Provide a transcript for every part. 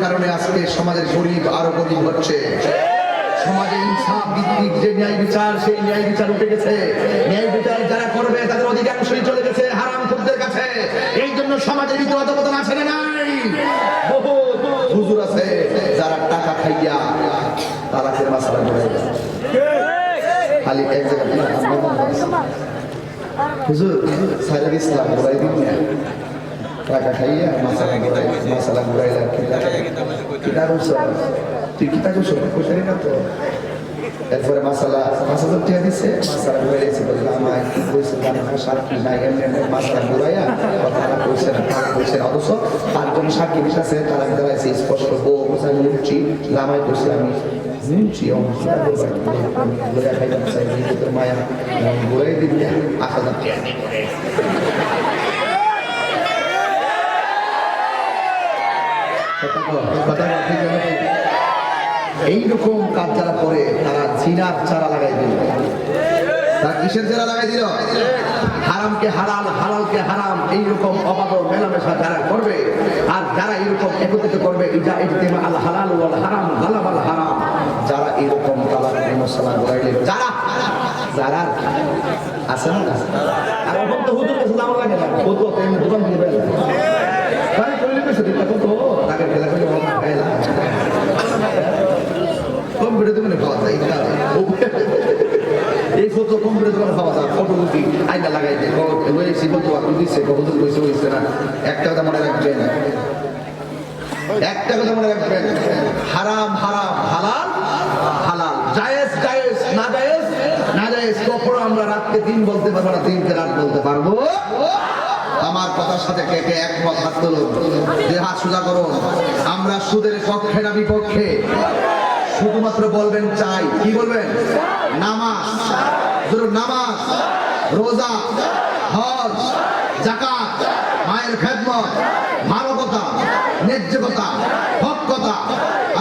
কারণে আজকে সমাজের গরিব আরো গরিব হচ্ছে। সমাজে ইনসাফ ভিত্তিক যে ন্যায় বিচার, সেই ন্যায় বিচার উঠে গেছে। ন্যায় বিচার যারা করবে তাদের অধিকাংশই চলে গেছে হারামখোরদের কাছে। এই জন্য সমাজের ভিতরে অধপতন আছে না নাই? বহু হুজুর আছে যারা টাকা খাইয়া তালাকের মাসলা ঘুরাই দেয়। খালি এক জায়গায় হুজুর সাইদুল ইসলাম ঘুরাই দিন না, টাকা খাইয়া মাসালা ঘুরাইলা। কিতাব তুই কিতাব কোথায় না তো? এরপরে মাসালা টিয়া দিচ্ছে, মাসালা ঘুরাইছে, বললাম আমায় কি বলছে সাক্ষী নাই, এমনি মাসালা ঘুরাইয়া তারা কইছে না, তারা কইছে না। অথচ পাঁচজন সাক্ষী আছে, তারা দাঁড়াইছে স্পষ্ট বউ কোথায় মুচ্ছি লামাই করছে, আমি মুচ্ছি ঘুরে খাইতাম চাই মায়া ঘুরাই দিবি আসা যাচ্ছে। এইরকম কাজ যারা করে তারা জিনার চারা লাগাই দিল। তারা কিসের চারা লাগাই দিল? হারামকে হালাল, হালালকে হারাম, এইরকম অবাধ মেলামেশা যারা করবে আর যারা এরকম একত্রিত করবে, আল হালাল ওয়াল হারাম গালাবাল হারাম, যারা এরকম তালাক মশলা ঘুরাইলে যারা যারা আছে না, আর এখন তো হুজুর কাছে দাম লাগে না, ও তো দোকান দিয়ে বেলা তাই কইলে কইছে দিতা কত আগে খেলা কইলে ভালো খাইলা কম্পিউটার দোকানে পাওয়া যায়। এই ফটো কম্পিউটার দোকানে পাওয়া যায়, ফটো উঠি আইনা লাগাই দেয় হয়েছি বলতো আপনি দিচ্ছে কখন হয়েছে হয়েছে না। একটা কথা মনে রাখবেন, একটা কথা মনে রাখবেন, হারাম হারাম, হালাল হালাল, জায়েজ জায়েজ, না জায়েজ না জায়েজ। কখনো আমরা রাতকে দিন বলতে পারবো না, দিনকে রাত বলতে পারবো। আমার কথার সাথে কে কে একমত? হাত তুলুন, যে হাত সোজা করুন। আমরা সুদের পক্ষে না বিপক্ষে? শুধুমাত্র বলবেন চাই। কি বলবেন? নামাজ, নামাজ, রোজা, হজ, যাকাত, মায়ের খেদমত, মানবতা, ন্যায্যতা, হক কথা।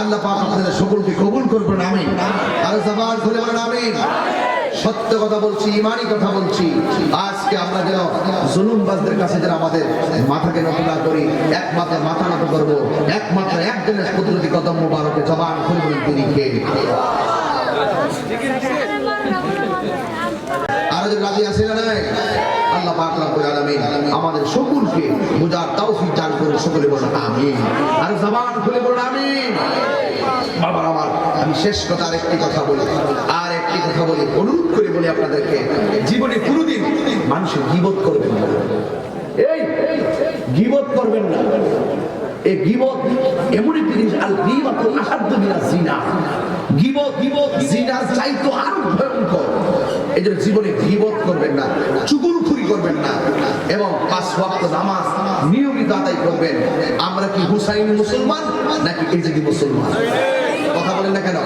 আল্লাহ পাক আপনাদের সকলকে কবুল করবেন, আমিন। আর জবান খুলে বলেন আমিন। সত্য কথা বলছি, ইমানি কথা বলছি। আজকে আমরা যেন জুলুমবাজদের কাছে যেন আমাদের মাথাকে নত না করি, একমাত্র মাথা নত করবো একমাত্র একজনের কুদরতি কদম মুবারকে। জবান খুলে বলেন তিনি কে? আর যদি রাজি আছে না নাই? আল্লাহ পাক রব্বুল আলামিন আমাদের সকলকে বুঝার তৌফিক দান করুন। সকলে বলুন আমিন। আর জবান খুলে বলুন আমিন। বাবা আমার, আমি শেষ কথা আরেকটি কথা বলি, আর একটি কথা বলি, অনুরোধ করে বলি আপনাদেরকে, জীবনে কোনোদিন মানুষের গীবত করবেন না। এই গীবত করবেন না। এই গীবত এমন একটি জিনিস, আল গীবাতু আশাদ্দু মিনাজ জিনা। গীবত জিনার চাইতো আরো ভয়ঙ্কর। এই জন্য জীবনে গীবত করবেন না, চুগলখুরি করবেন না, এবং 5 ওয়াক্ত নামাজ নিয়মিত আদায় করবেন। আমরা কি হুসাইনি মুসলমান নাকি এজিদি মুসলমান? কথা বলেন না কেন?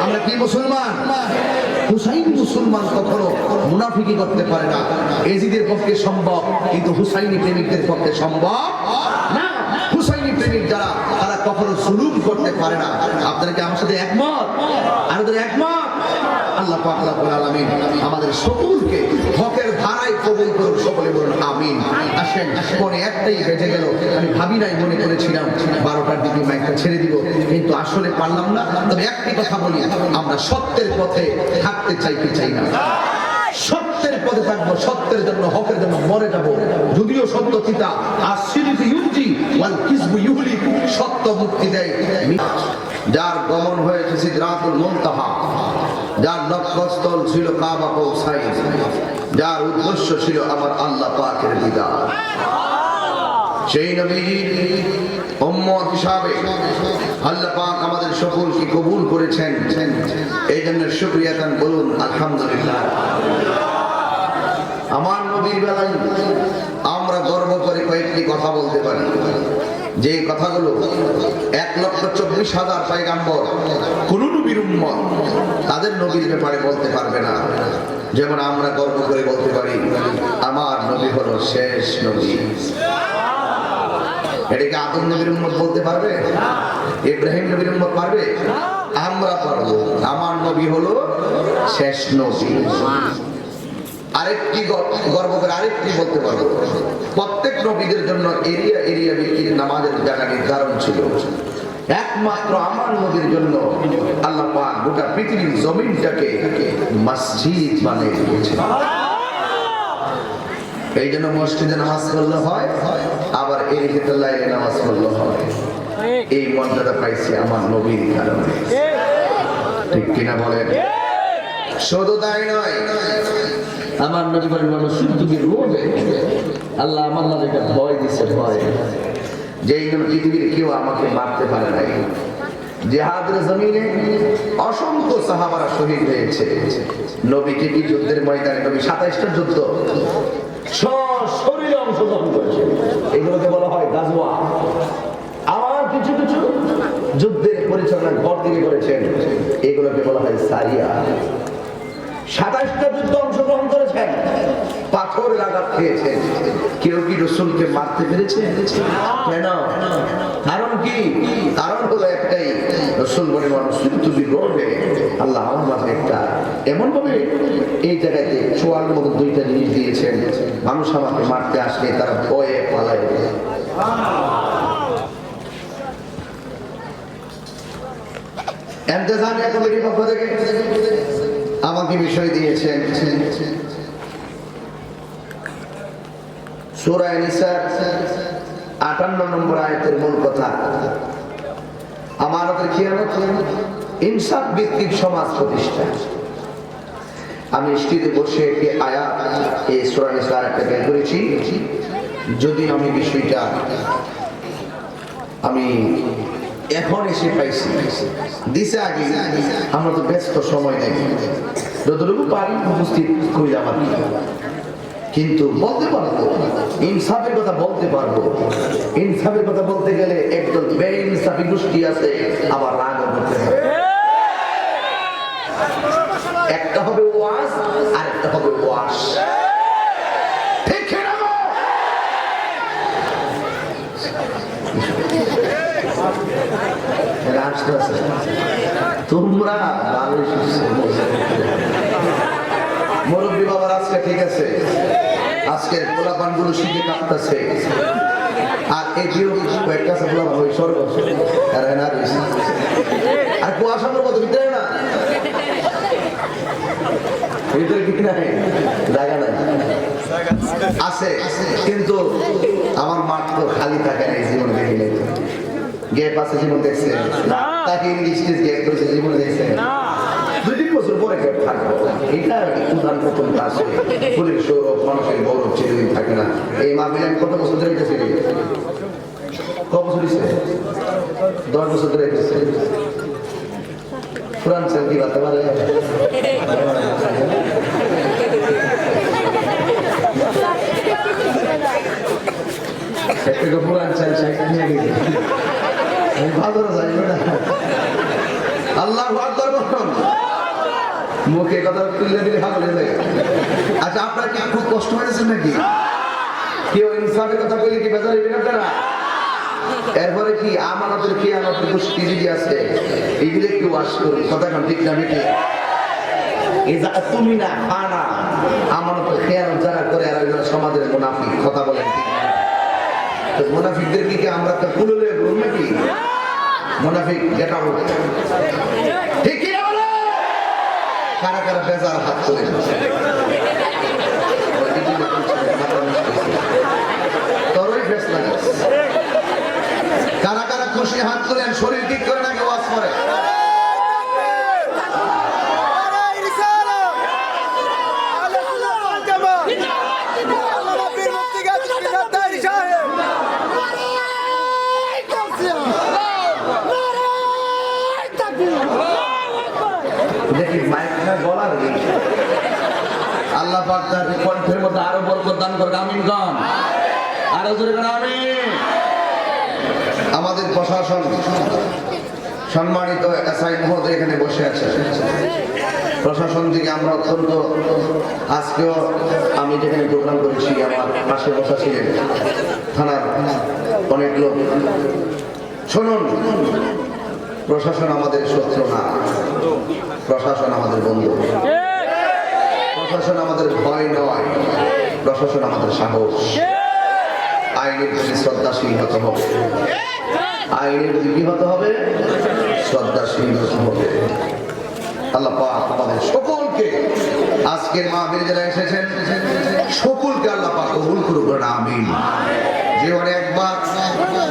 আমরা কি মুসলমান? হুসাইনি মুসলমান কখনো মুনাফিকি করতে পারে না। এজিদের পক্ষে সম্ভব, কিন্তু হুসাইনি প্রেমিকদের পক্ষে সম্ভব না। হুসাইনি প্রেমিক যারা, তারা কখনো জুলুম করতে পারে না। আপনারা কি আমার সাথে একমত? আর একমত? আল্লাহ পাক রব্বুল আলামিন আমাদের সকলকে হকের ধারায় কবুল করুন। সকলে বলুন আমিন। আসেন, পরে একটাই বেজে গেল, আমি ভাবি নাই, মনে করেছিলাম 12টার দিকে মাইকটা ছেড়ে দিব, কিন্তু আসলে পারলাম না। তবে একটি কথা বলি, আমরা সত্যের পথে থাকতে চাই কি চাই না? সত্যের পথে থাকবো, সত্যের জন্য, হকের জন্য মরে যাব। যদিও সত্য চিতা আসিরিতি ইউজি ওয়াল কিসবু ইউহলি, সত্য মুক্তি দেয়। যার গমন হয়েছে সিদরাতুল মুনতাহা, যার লক্ষ্যস্থল ছিল কাবা কৌসাইন, যার উদ্দেশ্য ছিল আমার আল্লাহ পাকের দিদার, সেই নবীর উম্মত হিসাবে আল্লাহ পাক আমাদের সকলকে কবুল করেছেন। এই জন্য শুকরিয়া গান বলুন আলহামদুলিল্লাহ। আমার নবীর বেলায় আমরা গর্ব করে কয়েকটি কথা বলতে পারি, যে কথাগুলো 1,24,000 পয়গাম্বর কোন নবীর উম্মত তাদের নবীর ব্যাপারে বলতে পারবে না। যেমন আমরা গর্ব করে বলতে পারি আমার নবী হলো শেষ নবী। এটাকে আদম নবীর উম্মত বলতে পারবে? ইব্রাহিম নবীর উম্মত পারবে? আমরা পারবো। আমার নবী হলো শেষ নবী। আরেকটি গর্ব করে আরেকটি বলতে পারবো, প্রত্যেক নবীদের জন্য এরিয়া ভিত্তিক নামাজের জায়গা নির্ধারণ ছিল। একমাত্র আমার নবীর জন্য আল্লাহ পাক গোটা পৃথিবীর জমিনটাকে মসজিদ বানিয়ে দিয়েছেন। এই জন্য মসজিদে নামাজ পড়লে হয়, আবার এই লাইনে নামাজ পড়লে হয়। এই মর্যাদা পাইছে আমার নবীর কারণে, ঠিক কিনা বলেন? শুধু তাই নয়, আমার নবী বলেন মানুষ তুমি রোবে আল্লাহ আমার নামে একটা ভয় দিচ্ছে, ভয় যে এই পৃথিবীর কেউ আমাকে মারতে পারে নাই। জিহাদের জমিনে অসংখ্য সাহাবারা শহীদ হয়েছে। নবীকে কি যুদ্ধের ময়দানে নবী 27টা যুদ্ধ শরীরে অংশগ্রহণ করেছে, এগুলোকে বলা হয় গাজওয়া। আমার কিছু কিছু যুদ্ধের পরিচালনা ঘর থেকে করেছেন, এগুলোকে বলা হয় সারিয়া। 27টা যুদ্ধ অংশগ্রহণ করেছেন, পাথরের আঘাত খেয়েছেন। কেউ কি রাসূলকে মারতে পেরেছে? কেন? কারণ কি? কারণ হলো একটাই, রাসূল বলেন মানুষ তুমি করবে আল্লাহ আমার মাঝে একটা এমন ভাবে এই জায়গাতে চোয়ার মতো দুইটা জিনিস দিয়েছেন, মানুষ আমাকে মারতে আসলে তারা ভয়ে পালায়। ইন্তেজামিয়া কমিটির পক্ষ থেকে আমাকে বিষয় দিয়েছেন সূরা নিসার 58 নম্বর আয়াতের মূল কথা, আমানতের খিয়ানত, ইনসাফ ভিত্তিক সমাজ প্রতিষ্ঠা। আমি স্টেজে বসে একটি আয়াত এই সূরা নিসার একটা বের করেছি। যদি আমি বিষয়টা আমি এখন এসে পাইছি, দিছে আগে, আমরা তো ব্যস্ত সময় নেই, যতটুকু পারি উপস্থিত করি আমার, কিন্তু বলতে পারবো ইনসাফের কথা বলতে পারবো। ইনসাফের কথা বলতে গেলে একদম বেইনসাফি গোষ্ঠী আছে, আবার রাগ করতে হবে। একটা হবে ওয়াজ আর একটা হবে ওয়াশ, ঠিক না? তোমরা মুরব্বী বাবার আজকে ঠিক আছে, আজকের পোলাপান গুলো শিখে কাঁপতেছে, আর এই কয়েকটা পোলাপান ওই স্বর্গ আর কুয়াশার মতো ভিতরে না, ভিতরে কি নাই জায়গা নাই আছে, কিন্তু আমার মাঠ তো খালি থাকে না। এই জীবন দেখিলে গ্যাপ আছে, জীবন দেখছে তাকে ইংলিশ গ্যাপ করেছে, জীবন দেখছে 2-3 বছর পরে গ্যাপ থাকবো। এটা উদাহরণ প্রথম আসে, ফুলের সৌরভ মানুষের গৌরব চিরদিন থাকে না। এই মাহফিলে আমি কত বছর ধরে গেছি, কত বছর দিচ্ছে? 10 বছর ধরে গেছে। পুরান ছেলে কি বলতে পারে? একটা পুরান ছেলে সাইকেল নিয়ে গেছে, মুখে কথা তুললে দিলে ভালো লাগে। আচ্ছা, আপনার কি খুব কষ্ট হয়েছে নাকি? কেউ ইনসাফের কথা বলে কি বেজার হইবেন আপনারা? এরপরে কি আমানতের কি আমাদের গোষ্ঠী যদি আছে, এগুলো একটু ওয়াশ করি, কথা কান ঠিক না বেটি? তুমি না পানা আমানতের খেয়াল যারা করে, আর সমাজের মুনাফিক, কথা বলেন ঠিক না? মুনাফিকদের কি আমরা তো কুললে বলুন নাকি? মুনাফিক যেটা ঠিক কি না বলে? কারা কারা বেজার হাত তোলেন? তোরই ফেস লাগে। কারা কারা খুশি হাত তোলেন? শরীর ঠিক করে নাকি ওয়াজ করে? আল্লাহ পাক তার কণ্ঠের মধ্যে আরো বরকত দান করুন, আমিন গান আরো জোরে গান আমিন। আমাদের প্রশাসন সম্মানিত এসআই মহোদয় এখানে বসে আছে, প্রশাসন থেকে আমরা অত্যন্ত, আজকেও আমি যেখানে প্রোগ্রাম করেছি আমার পাশে বসা ছিলেন থানার অনেক লোক। শুনুন, প্রশাসন আমাদের শত্রু না, প্রশাসন আমাদের বন্ধু। প্রশাসন আমাদের ভয় নয়, প্রশাসন আমাদের সাহস। আইনের প্রতি শ্রদ্ধাশীল হতে হবে, আইনের প্রতি কি হতে হবে? শ্রদ্ধাশীল হতে হবে। আল্লাহ পাক আমাদের সকলকে আজকের মাহফিলে যারা এসেছেন সকলকে আল্লাহ পাক কবুল করুন, আমিন। জীবনে একবার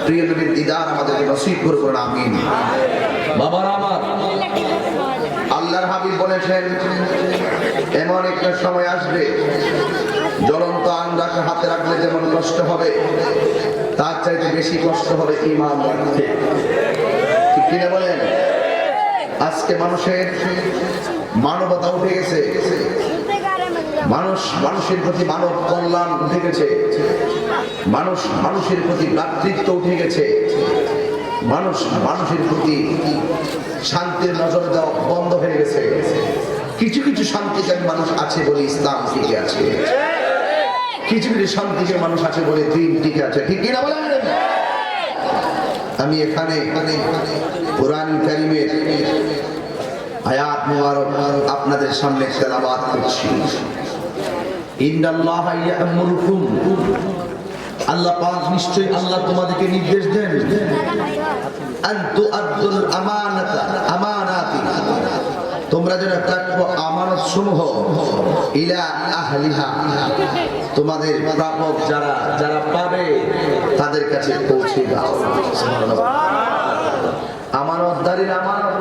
প্রিয় নবীর দিদার আমাদেরকে নসিব করুন, আমিন। বাবারা আমার, আল্লাহর হাবিব বলেছেন এমন একটা সময় আসবে জ্বলন্ত আঙ্গাকে হাতে রাখলে যেমন কষ্ট হবে তার চাইতে বেশি কষ্ট হবে ঈমান রাখতে। ঠিক কিনা বলেন? আজকে মানুষের মানবতা উঠে গেছে, মানুষের প্রতি মানব কল্যাণ উঠে গেছে, মানুষের প্রতি ভ্রাতৃত্ব উঠে গেছে, মানুষের প্রতি শান্তির নজর দেওয়া বন্ধ হয়ে গেছে। কিছু কিছু শান্তিকামী মানুষ আছে বলে ইসলাম টিকে আছে, কিছু কিছু শান্তিকামী মানুষ আছে বলে দিন টিকে আছে। ঠিক কিনা বলেন? আমি এখানে কোরআন কারীমের আয়াত মুবারক আপনাদের সামনে তেলাওয়াত করছি। ইন্নাল্লাহা ইয়া'মুরুকুম, আল্লাহ পাক নিশ্চয়ই আল্লাহ তোমাদেরকে নির্দেশ দেন, আন তুআদ্দুল আমানাতি, তোমরা যেন রাখো আমানত সমূহ ইলা আহলিহা, তোমাদের প্রাপক যারা পাবে তাদের কাছে পৌঁছে দাও। আমানতদারির আমানত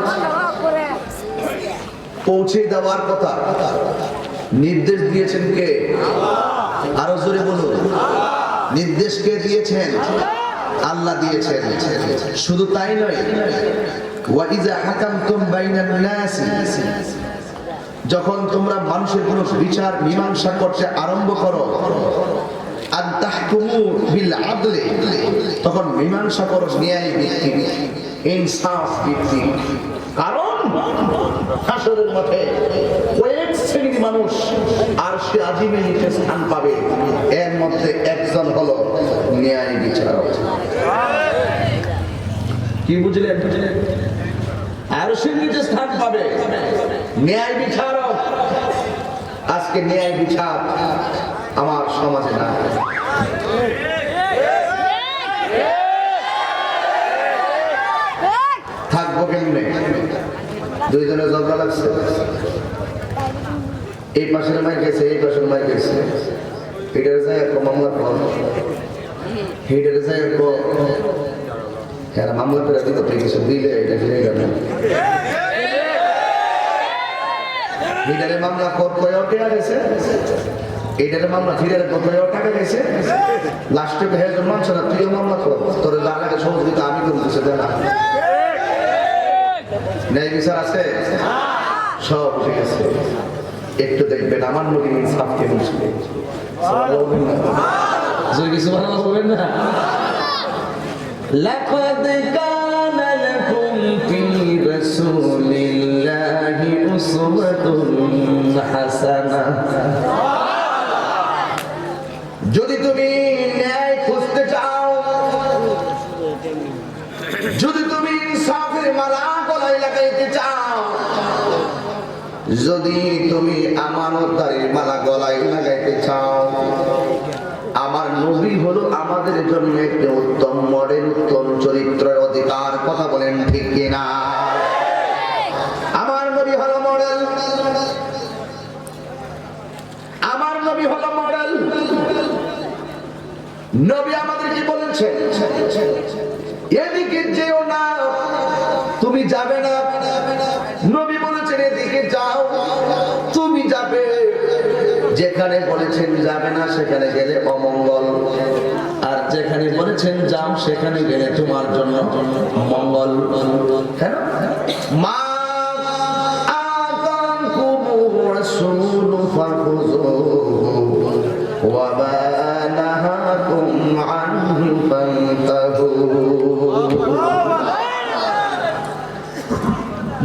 পৌঁছে দেওয়ার কথা নির্দেশ দিয়েছেন কে? আরো জোরে বলুন, নির্দেশ কে দিয়েছেন? আল্লাহ দিয়েছেন। শুধু তাই নয়, ওয়াইজা হাকামতুম বাইনান নাস, যখন তোমরা মানুষের কোনো বিচার মীমাংসা করতে আরম্ভ করো, আন তাহকুমু বিল আদলি, তখন মীমাংসা করো ন্যায় ভিত্তিক, ইনসাফ ভিত্তিক। কারণ হাসরের মাঠে কয়েক শ্রেণীর মানুষ আরশে আজিমে নিচে স্থান পাবে, এর মধ্যে একজন হলো ন্যায় বিচারক। কি বুঝলেন? আরশের নিচে স্থান পাবে ন্যায় বিচারক। আজকে ন্যায় বিচার আমার সমাজে না। থাকবো কেমনে? দুইজনের ঝগড়া লাগছে, এই পাশের মাই গেছে, এই পাশের মাই গেছে, এটার যায় মামলা কর, এটার যায় হ্যাঁ মামলা করে দিতে কিছু দিলে এটা ফিরে গেল, এটারে মামলা কর কয়েও টাকা গেছে, এটারে মামলা ফিরে কয়েও টাকা গেছে, লাস্টে ভেজ মানছ না, তুইও মামলা কর, তোর যা লাগে সহযোগিতা আমি করতেছে না। ন্যায় বিচার আছে, সব ঠিক আছে। একটু দেখবেন আমার নবী ইনসাফকে বুঝবে, কিছু ভালো বলবেন না। লাকাদ কানা লাকুম ফি রাসূলিল্লাহি উসওয়াতুন হাসানাহ, যদি তুমি ন্যায় খুঁজতে চাও, যদি তুমি ইনসাফের মালা গলায় লাগাইতে চাও, যদি তুমি আমানতদারির মালা গলায় লাগাইতে চাও, আমার নবী হলো আমাদের জন্য একটি উত্তম মডেল, উত্তম চরিত্রের অধিকার। কথা বলেন ঠিক কিনা? আমার নবী হলো মডেল, আমার নবী হলো মডেল। নবী আমাদের কি বলেছেন? এদিকে যেও না, তুমি যাবে না। নবী বলেছেন এদিকে যাও, তুমি যাবে। যেখানে বলেছেন যাবে না সেখানে গেলে অমঙ্গল, আর যেখানে বলেছেন যাও সেখানে গেলে তোমার জন্য মঙ্গল। হ্যাঁ, মা আতাকুমুর রাসূলু ফাখুযুহু ওয়া মা নাহাকুম আনহু ফান্তাহু।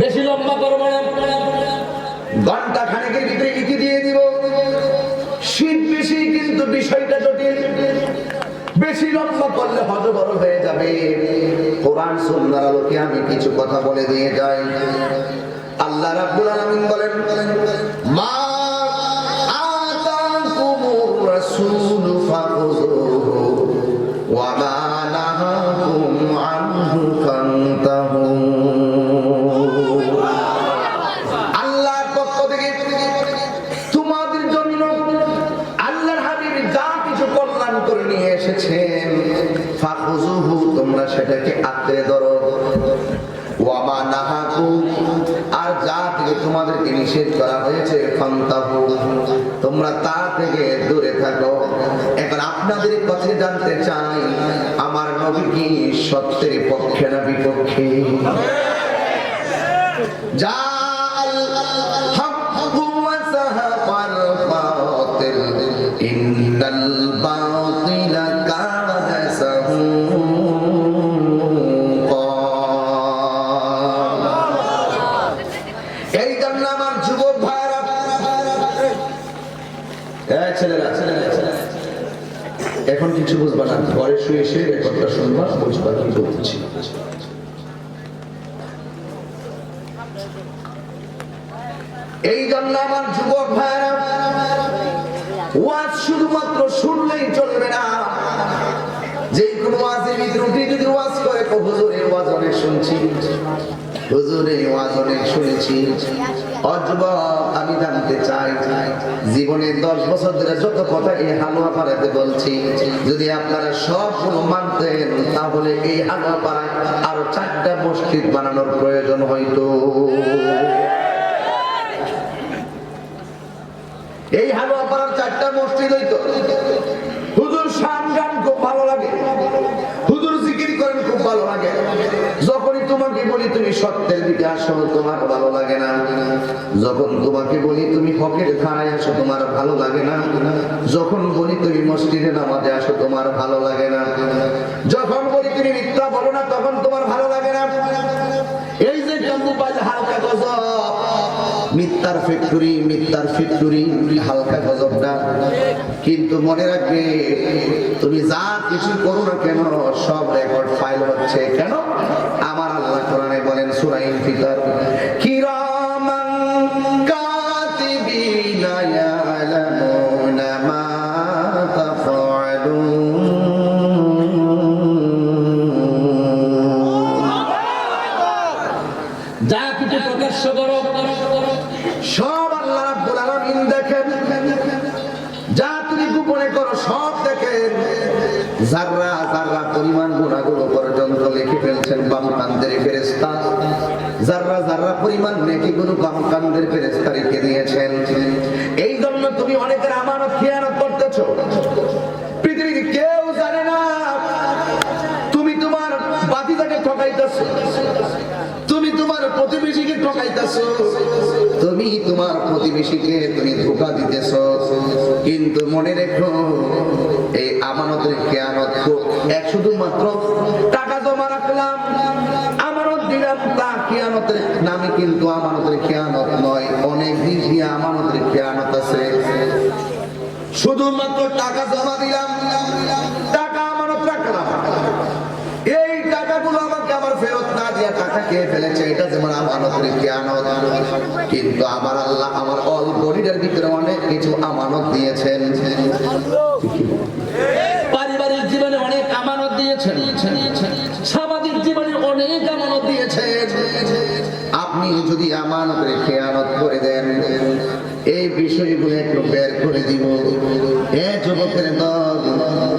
বেশি লম্বা করব না, ঘন্টা খানেকের ভিতরে ইতি দিয়ে দিব। শীত বেশি কিন্তু বিষয়টা জটিল, বেশি লম্বা করলে হযবর হয়ে যাবে। কোরআন সুন্নাহর আলোকে আমি কিছু কথা বলে দিয়ে যাই। আল্লাহ রাব্বুল আলামিন বলেন, মা আতাকুমুর রাসূলু ফাখুযুহু সেটাকে আঁকড়ে ধরো। ওয়ামা নাহাকু, আর যা থেকে তোমাদেরকে নিষেধ করা হয়েছে ফান্তাহু, তোমরা তা থেকে দূরে থাকো। এখন আপনাদের কথা জানতে চাই, আমার নবী কি সত্যের পক্ষে না বিপক্ষে? জাল হাক্কু ওয়া সাহাকাল বাতিল ইন্নাল বাতিলা কানা সাহুকা। এই জন্য আমার যুবক ভাইরা, এই ছেলেরা এখন কিছু বুঝবা না, ঘরে শুয়ে এসে রেকর্ডটা শুনবা, বুঝবা কি বলছি। এই জন্য আমার যুবক ভাইরা, ওয়াজ শুধুমাত্র শুনলেই চলবে না। যে কোনো ওয়াজের ভিতরে যদি ওয়াজ করে, হুজুরের ওয়াজ অনেক শুনছি, হুজুরের ওয়াজ অনেক শুনেছি। আমি জানতে চাই, জীবনে 10 বছর ধরে যত কথা এই হালুয়া পাড়াতে বলছি, যদি আপনারা সবগুলো মানতেন, তাহলে এই হালুয়া পাড়ায় আরো 4টা মসজিদ বানানোর প্রয়োজন হইতো। এই হালুয়া পাড়ার 4টা মসজিদ হইতো। হুজুর শান গান খুব ভালো লাগে, হুজুর জিকির করেন খুব ভালো লাগে। যখনই তোমাকে বলি তুমি সত্যের দিকে আসো, তোমার ভালো লাগে না। যখন তোমাকে বলি তুমি হকের ধারায় আসো, তোমার ভালো লাগে না। যখন বলি তুমি মসজিদে নামাজে আসো, তোমার ভালো লাগে না। যখন বলি তুমি মিথ্যা বলো না, তখন তোমার ভালো লাগে না। এই যে মোবাইল হালকা গজব, মিথ্যার ফ্যাক্টরি, হালকা গজব না। কিন্তু মনে রাখবে, তুমি যা কিছু করো না কেন, সব রেকর্ড ফাইল হচ্ছে। কেন? আমার আল্লাহ কোরআনে বলেন সূরা ইনফিতার, কিরামান কাতিবিনা ইয়ালামুনা মা তাফআলুন। যা কিছু প্রকাশ্য করো, সব আল্লাহ রাব্বুল আলামিন দেখেন। যা তুমি গোপনে করো, সব দেখেন। যাররা যাররা পরিমাণ গুনাহগুলো পর্যন্ত লিখে ফেলছেন বাম কান্দের ফেরেশতা। যাররা যাররা পরিমাণ নেকিগুলো বাম কান্দের ফেরেশতা রেখে দিয়েছেন। এই জন্য তুমি অনেকের আমানত খেয়ানত করতেছো। পৃথিবীতে কেউ জানে না তুমি তোমার বাতিদাকে ঠকাইতেছো, তুমি তোমার প্রতিবেশীকে ঠকাইতেছো, তুমি তোমার প্রতিবেশীকে তুমি ধোঁকা দিতেছো। কিন্তু মনে রেখো, এই আমানতের খেয়ানত শুধুমাত্র টাকা জমা রাখলাম, আমানত দিলাম, তা খেয়ানতের নামে কিন্তু আমানতের খেয়ানত নয়। অনেক বেশি আমানতের খেয়ানত আছে। শুধুমাত্র টাকা জমা দিলাম, টাকা আমানত রাখলাম, এই টাকাগুলো আমাকে আবার ফেরত না দিয়ে টাকা খেয়ে ফেলেছে, এটা যেমন আমানতের খেয়ানত। কিন্তু আমার আল্লাহ আমার অল বডির ভিতরে অনেক কিছু আমানত দিয়েছেন। পারিবারিক জীবনে অনেক আমানত দিয়েছেন, সামাজিক জীবনে অনেক আমানত দিয়েছেন। আপনি যদি আমানতের খেয়ানত করে দেন, এই বিষয়গুলো একটু বের করে দিব। এ যুবকের দল,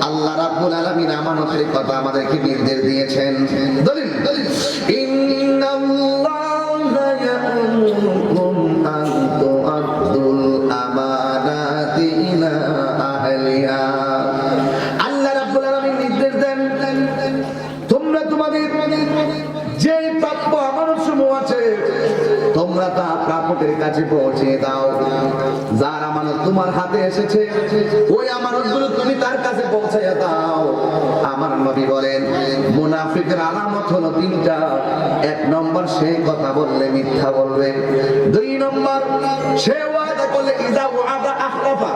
আল্লাহ রাব্বুল আলামিন আমানতের কথা আমাদেরকে নির্দেশ দিয়েছেন। দলিল, ইন্নাল্লাহা ইয়া'মুরুকুম আন তু'আদ্দুল আমানাতি ইলা আহলিহা। আল্লাহ রাব্বুল আলামিন নির্দেশ দেন, তোমরা তোমাদের যে প্রাপ্য আমানত সমূহ আছে, তোমরা তা প্রাপকের কাছে পৌঁছে দাও। যার আমানত তোমার হাতে এসেছে, ওই আমানতগুলো তুমি তার কাছে পৌঁছাইয়া দাও। আমার নবী বলেন, মুনাফিকের আলামত হলো 3টা। 1 নম্বর, সে কথা বললে মিথ্যা বলবে। 2 নম্বর, সে ওয়াদা করলে ইযা ওয়াদা আখলাফা,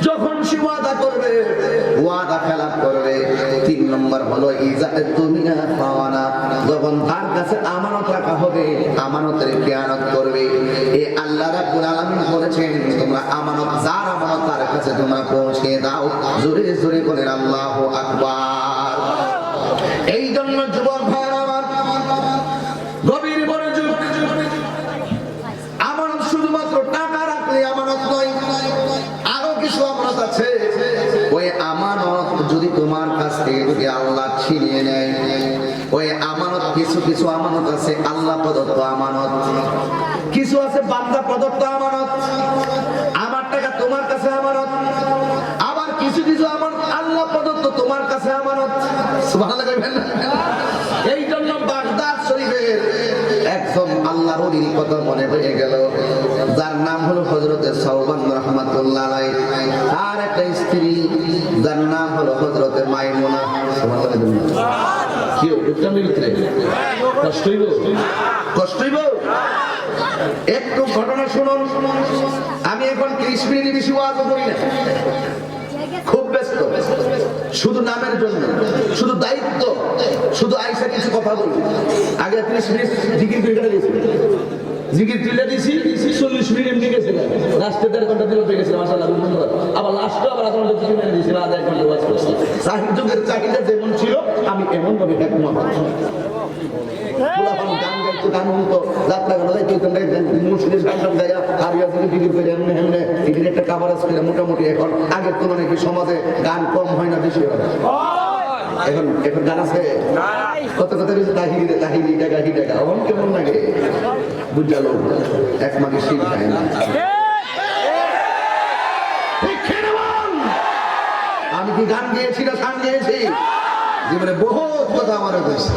যখন সে ওয়াদা করবে ওয়াদা খেলাপ করবে। 3 নম্বর হলো ইযা তুমিনা খাওয়ানা, যখন তার কাছে আমানত রাখা হবে আমানতের খেয়ানত করবে। এই আল্লাহ রাব্বুল আলামিন বলেছেন, তোমরা আমানত, যার আমানত তার কাছে তোমরা পৌঁছে দাও। জোরে জোরে বলেন আল্লাহু আকবার। এই জন্য যুবক ভাইরা আমার, গভীর মনোযোগ, আমানত শুধুমাত্র টাকা রাখলে আমানত নয়, আরো কিছু আমানত আছে। ওই আমানত যদি তোমার কাছ থেকে যদি আল্লাহ ছিনিয়ে নেয়, ওই আমানত কিছু কিছু আমানত আছে আল্লাহ প্রদত্ত আমানত, কিছু আছে বান্দা প্রদত্ত আমানত। আমার টাকা তোমার কাছে আমানত, আবার কিছু কিছু আমানত আল্লাহ প্রদত্ত তোমার কাছে আমানত। সুবহানাল্লাহ কইবেন না? এই জন্য বাগদাদ শরীফের একদম আল্লাহর ওলির কথা মনে হয়ে গেল, যার নাম হলো হযরতে সাওবান রাহমাতুল্লাহ আলাইহি, আর একটা স্ত্রী যার নাম হলো হযরতে মাইমুনা। সুবহানাল্লাহ। কি উত্তম ভিতরে কষ্ট হইব, কষ্ট হইব। একটু ঘটনা শুনুন। আমি এখন 30 মিনিট বেশি ওয়াজ করি না, খুব ব্যস্ত, শুধু নামের জন্য, শুধু দায়িত্ব, শুধু আইসা কিছু কথা বলবো। আগে 30 মিনিট জিকির করে গেছি, জিকির তুলে দিছি, 40 মিনিট এমনি গেছে, লাস্টে 1.5 ঘন্টা দিলে পেয়ে গেছে মাশাআল্লাহ। আবার লাস্টে আবার 1 ঘন্টা জিকির করে দিয়েছি, আধা 1 ঘন্টা ওয়াজ করছি। সাহিত্যের চাহিদা যেমন ছিল আমি এমন ভাবে একমত। গান গাইতো, গান হতো, যাত্রা গান গাইতো, মুসলিম গান গাইয়া হারিয়া থেকে বিক্রি করে এমনি এমনি এখানে একটা কাভারেজ করে মোটামুটি এখন আগের তুলনায় কি সমাজে গান কম হয় না বেশি হয়? এখন এখন গান আছে কত কত তাহিরি তাহিরি টাকা হি টাকা এখন কেমন লাগে বুঝালো এক মাকে শীত খায় না। আমি কি গান গিয়েছি না গান গিয়েছি? জীবনে বহুত কথা আমার হয়েছে,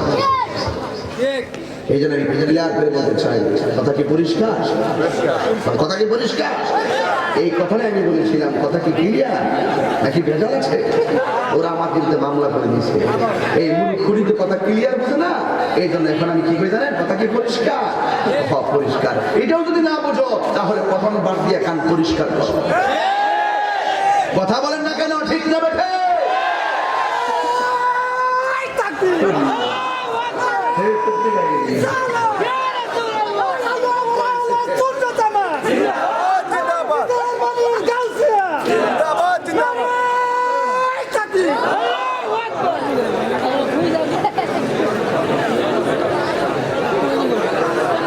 এই জন্য আমি ক্লিয়ার করে বলতে চাই, কথা কি পরিষ্কার? কথা কি পরিষ্কার? এই কথাটাই আমি বলেছিলাম, কথা কি ক্লিয়ার নাকি ভেজাল আছে? ওরা আমার বিরুদ্ধে মামলা করে দিয়েছে, এই মুখুরিতে কথা ক্লিয়ার বোঝে না, এই জন্য এখন আমি কি করে জানেন, কথা কি পরিষ্কার? পরিষ্কার। এটাও যদি না বোঝো তাহলে প্রথম বার দিয়ে কান পরিষ্কার করো। কথা বলেন না কেন? ঠিক না বেঠে?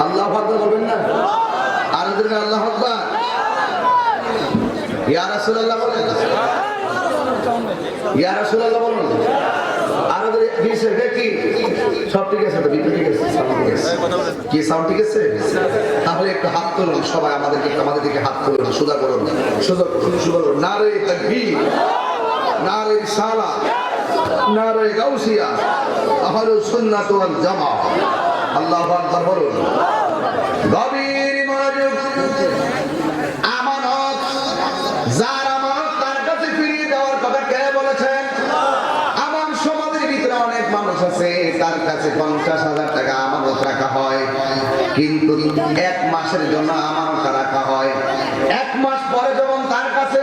আল্লাহু আকবার বলবেন না? আর ওদের আল্লাহু আকবার, ইয়া রাসূলুল্লাহ বলেন, ইয়া রাসূলুল্লাহ বলেন। আর ওদের দিছে দেখি সব ঠিক আছে তো? ঠিক আছে, সাউন্ড ঠিক আছে, কি সাউন্ড ঠিক আছে? তাহলে একটু হাত তুলুন সবাই, আমাদের দিকে হাত তুলুন, সুদা করুন, সুদা করুন। নারে তাকবীর, নারে রিসালাত, নারে গাউসিয়া, আহলুস সুন্নাত ওয়াল জামাত। আল্লাহু আকবার বলুন। গভীর মনোযোগ। আমানত, যার আমানত তার কাছে ফিরিয়ে দেওয়ার কথা কে বলেছেন? আমার সমাজের ভিতরে অনেক মানুষ আছে তার কাছে 50,000 টাকা আমানত রাখা হয়, কিন্তু 1 মাসের জন্য আমানত রাখা হয়। 1 মাস পরে যখন তার কাছে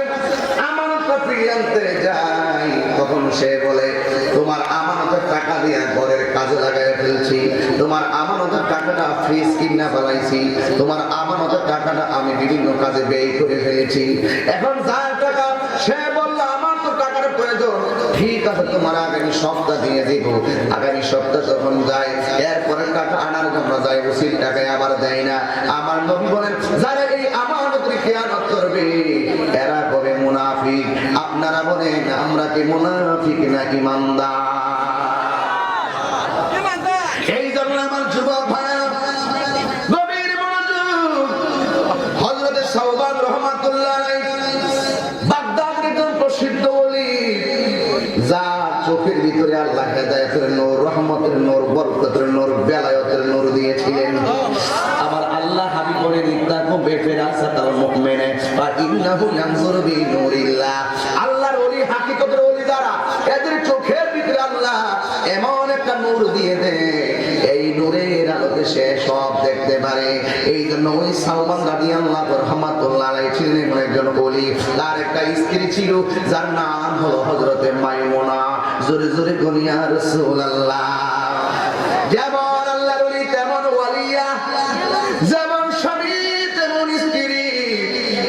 আমানতটা ফিরিয়ে আনতে যায়, তখন সে বলে তোমার আমানতের টাকা দিয়ে ঘরের কাজে লাগাই ফেলছি, তোমার আমানতের টাকাটা ফ্রিজ কিনা ফেলাইছি, তোমার আমানতের টাকাটা আমি বিভিন্ন কাজে ব্যয় করে ফেলেছি। এখন যার টাকা সে বলল আমার তো টাকার প্রয়োজন, ঠিক আছে তোমার আগামী সপ্তাহ দিয়ে দিব। আগামী সপ্তাহ যখন যায়, এরপরে টাকা আনার জন্য যায়, উচিত টাকায় আবার দেয় না। আমার নবী বলেন যারা এই আমানতের খেয়ানত করবে এরা হবে মুনাফিক। আপনারা বলেন আমরা কি মুনাফিক না ঈমানদার? এই জন্য আমার যুবক ভাইরা গভীর মনোযোগ। হযরত সাওবান রাহমাতুল্লাহ আলাইহি বাগদাদের একজন প্রসিদ্ধ ওলি, যার চোখের ভিতরে আল্লাহ হেদায়েতের নূর, রহমতের নূর, বরকতের নূর, বেলায়েতের নূর দিয়েছিলেন। আমার আল্লাহ হাবিব বলেন ইত্তাকু বিফিরাসাতাল মুমিনে ওয়া ইন্নাহু ইয়ানজুরু বিনুরিল্লাহ। আল্লাহর ওলি, হাকিকতের ওলি যারা, এদের চোখের ভিতরে আল্লাহ এমন একটা নূর দিয়ে দেয়, এই নূরের আলোকে সে সব দেখতে পারে। এই জন্য ওই সাওবান রাদিয়াল্লাহু রাহমাতুল্লাহ আলাইহি ছিলেন এমন একজন ওলি। তার একটা স্ত্রী ছিল যার নাম হলো হযরতে মাইমুনা। জোরে জোরে বলি ইয়া রাসূলুল্লাহ। যেমন আল্লাহর ওলি তেমন ওলিয়া, যেমন স্বামী তেমন স্ত্রী।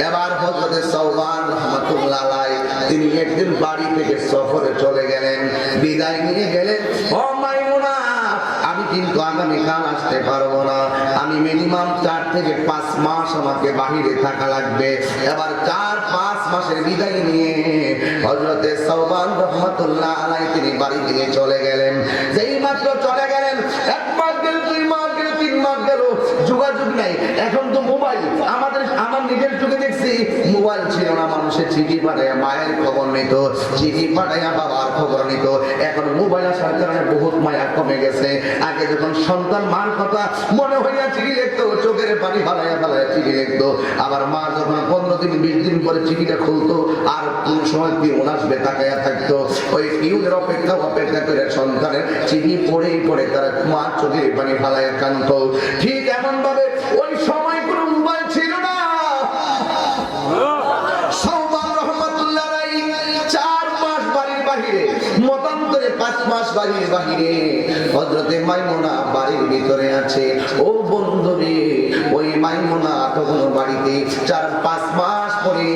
এবার হযরতে সাওবান রাহমাতুল্লাহ আলাইহি তিনি একদিন বাড়ি থেকে সফরে চলে গেলেন, বিদায় নিয়ে গেলেন। ও মাইমুনা, আমি কিন্তু আগামীকাল আসতে পারবো না, আমি মিনিমাম 4 থেকে 5 মাস আমাকে বাহিরে থাকা লাগবে। এবার 4-5 মাসের বিদায় নিয়ে হযরতে সাওবান রাহমাতুল্লাহ আলাইহি তিনি বাড়ি থেকে চলে গেলেন। যেই মাত্র চলে গেলেন, 1 মাস গেল, 2 মাস গেল, 3 মাস গেল, যোগাযোগ নাই। এখন তো মোবাইল, আমার নিজের চোখে দেখছি মোবাইল ছিল না, মানুষের চিঠি পাঠায় মায়ের খবর নিত, চিঠি পাঠাইয়া বাবার খবর নিত। এখন মোবাইল আসার কারণে বহুত মায়া কমে গেছে। আগে যখন সন্তান মার কথা মনে হইয়া চিঠি লিখতো, চোখের পানি ফালাইয়া ফালাইয়া চিঠি লিখতো, আবার মা যখন 15 দিন 20 দিন পরে চিঠিটা খুলতো আর কোন সময় পিউন আসবে তাকাইয়া থাকতো। ওই পিউনের অপেক্ষা করে সন্তানের চিঠি পড়েই পড়ে তারা মা চোখের পানি ফালাইয়া কাঁদতো। ঠিক এমন ভাবে ওই সময় কোনো মোবাইল ছিল না। সাওবান রাহমাতুল্লাহ আলাইহি 4 মাস বাড়ির বাহিরে, মতান্তরে 5 মাস বাড়ির বাহিরে, হযরতে মাইমুনা বাড়ির ভিতরে আছে। ও বন্ধুরে, ওই মাইমুনা তখন বাড়িতে 4-5 মাস পরে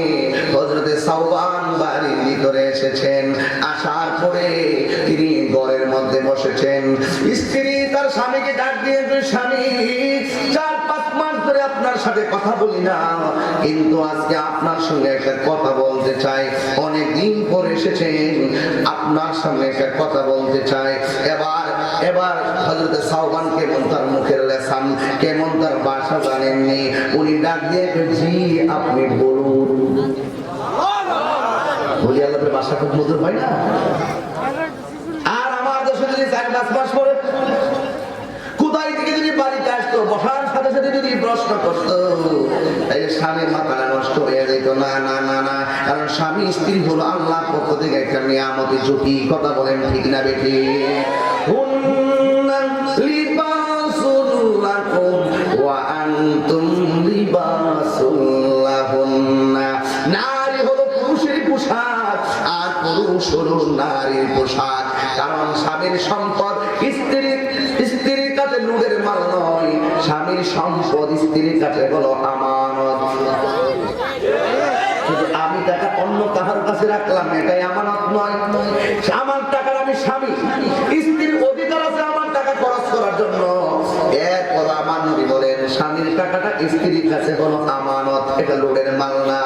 হযরতে সাওবান বাড়ির ভিতরে এসেছেন। আসার পরে তিনি ঘরের মধ্যে বসেছেন। স্ত্রী তার স্বামীকে ডাক দিয়ে, স্বামী 4-5 মাস ধরে আপনার সাথে কথা বলি না, কিন্তু আজকে আপনার সঙ্গে একটা কথা বলতে চাই। অনেক দিন পরে এসেছেন, আপনার সঙ্গে একটা কথা বলতে চাই। এবার হযরত সাওবান কেমন তার মুখের লেসান, কেমন তার ভাষা জানেননি। উনি ডাক দিয়ে, জি আপনি বলুন। বলি আল্লাহর ভাষা খুব মধুর হয় না? আর আমার দেশে যদি 4-5 মাস পরে কোথায় থেকে যদি বাড়িতে আসতো, বসার সাথে সাথে যদি প্রশ্ন করতো, তাই স্বামীর মাথা নষ্ট হয়ে যেত। না না না না, কারণ স্বামী স্ত্রী হলো আল্লাহর পক্ষ থেকে একটা নিয়ামতি জুটি। কথা বলেন ঠিক না বেটি? লিবাসুল লাকুম ওয়া আনতুম লিবাসুল লাহুন্না। নারী হলো পুরুষের পোশাক আর পুরুষ হলো নারীর পোশাক। কারণ স্বামীর সম্পদ স্ত্রীর কাছে লুটের মাল নয়, স্বামীর সম্পদ স্ত্রীর কাছে হলো আমানত। আমি টাকা অন্য কাহার কাছে রাখলাম, এটাই আমানত নয়। আমার টাকার আমি স্বামী, স্ত্রীর অধিকার আছে আমার টাকা খরচ করার জন্য। এরপর আমার নবী বলেন, স্বামীর টাকাটা স্ত্রীর কাছে হলো আমানত, এটা লুটের মাল না।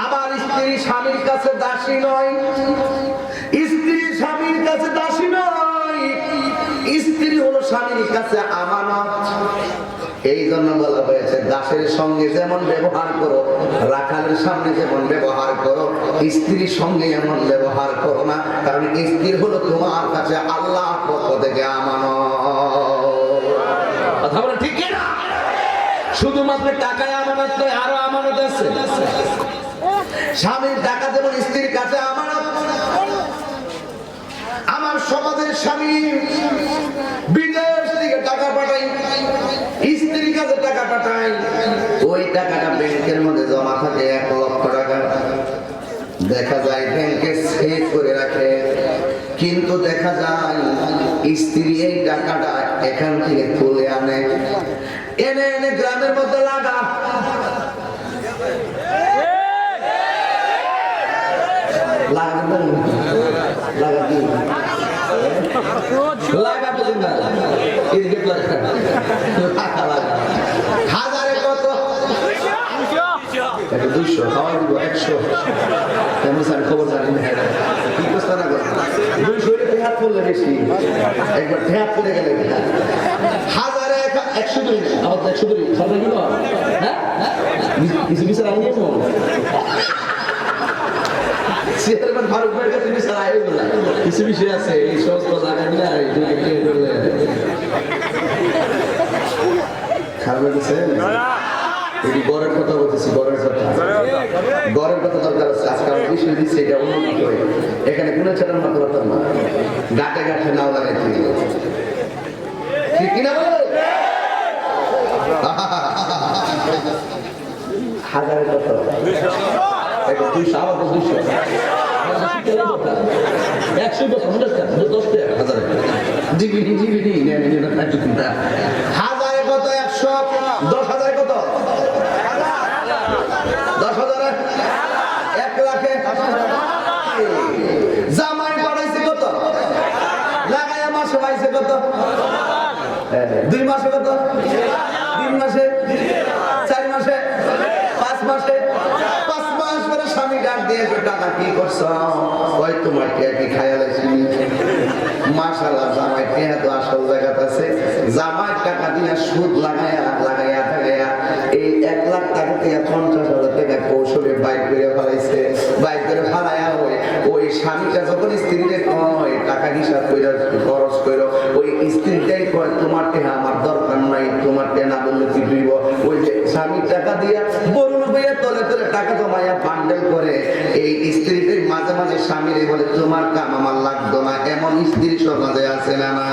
আমার স্ত্রী স্বামীর কাছে দাসী নয়, স্ত্রী স্বামীর কাছে দাসী নয়, স্ত্রী হলো স্বামীর কাছে আমানত। এই জন্য বলা হয়েছে, দাসের সঙ্গে যেমন ব্যবহার করো, রাখালের সামনে যেমন ব্যবহার করো, স্ত্রীর সঙ্গে এমন ব্যবহার করো না। কারণ স্ত্রী হলো তোমার কাছে আল্লাহর পক্ষ থেকে আমানত। কথা বলে ঠিক না? শুধুমাত্র টাকায় আমানত নয়, আরো আমানত আছে। স্বামীর টাকা যেমন স্ত্রীর কাছে আমানত। আমার সমাজের স্বামী বিদেশ থেকে টাকা পাঠাই, স্ত্রীর কাছে টাকা পাঠাই, ওই টাকাটা ব্যাংকের মধ্যে জমা থাকে 1 লক্ষ টাকা। দেখা যায় ব্যাংকে সেভ করে রাখে, কিন্তু দেখা যায় স্ত্রী এই টাকাটা এখান থেকে তুলে আনে, এনে এনে গ্রামের মধ্যে লাগা। হাজারে কত? 200 খাওয়া দিব 100। তেমন স্যার খবর জানি না, কি করতে না 200 ঠেহাত করলে বেশি, একবার ঠেহাত করে গেলে হাজারে 102 আমার 102 সরকার কি কর? হ্যাঁ কিছু কিছু আইনি চেয়ারম্যান ফারুক ভাইয়ের কাছে বিচার আইব না, কিছু বিষয় আছে এই সমস্ত জায়গা নিয়ে খারাপ লাগছে। এটি গড়ের কথা বলতেছি, গড়ের কথা দরকার আছে। আজকে আমার বিষয় দিচ্ছে এটা অন্য বিষয়, এখানে কোনো ছেলের মাথা রাখতাম না, গাটে গাটে নাও লাগাইছি, ঠিক কিনা বলো? হাজারের কথা 200 আবার 200 100 বছর 10 টাকা হাজারে ডিগ্রি হাজারে কত 100 10,000 কত 10,000 1 লাখে জামাই বাড়াইছে কত লাগাইয়া মাসে পাইছে কত 2 মাসে কত? 3 মাসে, 4 মাসে, 5 মাসে, 5 মাস পরে স্বামী ডাক দিয়ে টাকা কি করছো? ওই তোমার টিয়া কি খাইয়া লাগছি? মাশাআল্লাহ, জামাই টিয়া তো আসল জায়গাতে আছে। জামাই টাকা দিয়ে সুদ লাগাইয়া এই 1 লাখ টাকা থেকে 50,000 টাকা কৌশলে বাইক করে ফেলাইছে। বাইক করে ফেলাইয়া ওই স্বামীটা যখন স্ত্রীকে কয় টাকা হিসাব করে খরচ করো, ওই স্ত্রীটাই কয় তোমার টেহা আমার দরকার নাই, তোমার টেহা না বললে কি দিব। ওই যে স্বামীর টাকা দিয়া বরুণ বইয়া তলে তলে টাকা জমাইয়া বান্ডেল করে এই স্ত্রীটাই মাঝে মাঝে স্বামীরে বলে তোমার কাম আমার লাগতো না। এমন স্ত্রী সমাজে আছে না? না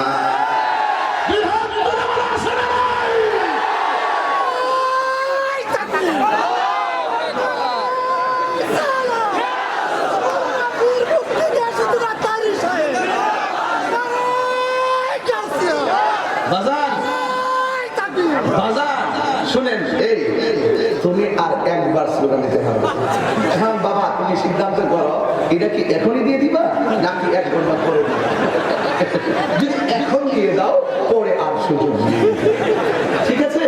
শুনেন, এই তুমি আর একবার স্লোগান দিতে পারবে। হ্যাঁ বাবা, তুমি সিদ্ধান্ত করো এটা কি এখনই দিয়ে দিবা নাকি 1 ঘন্টা পরে দিবা। যদি এখন দিয়ে দাও পরে আর সুযোগ নেই, ঠিক আছে?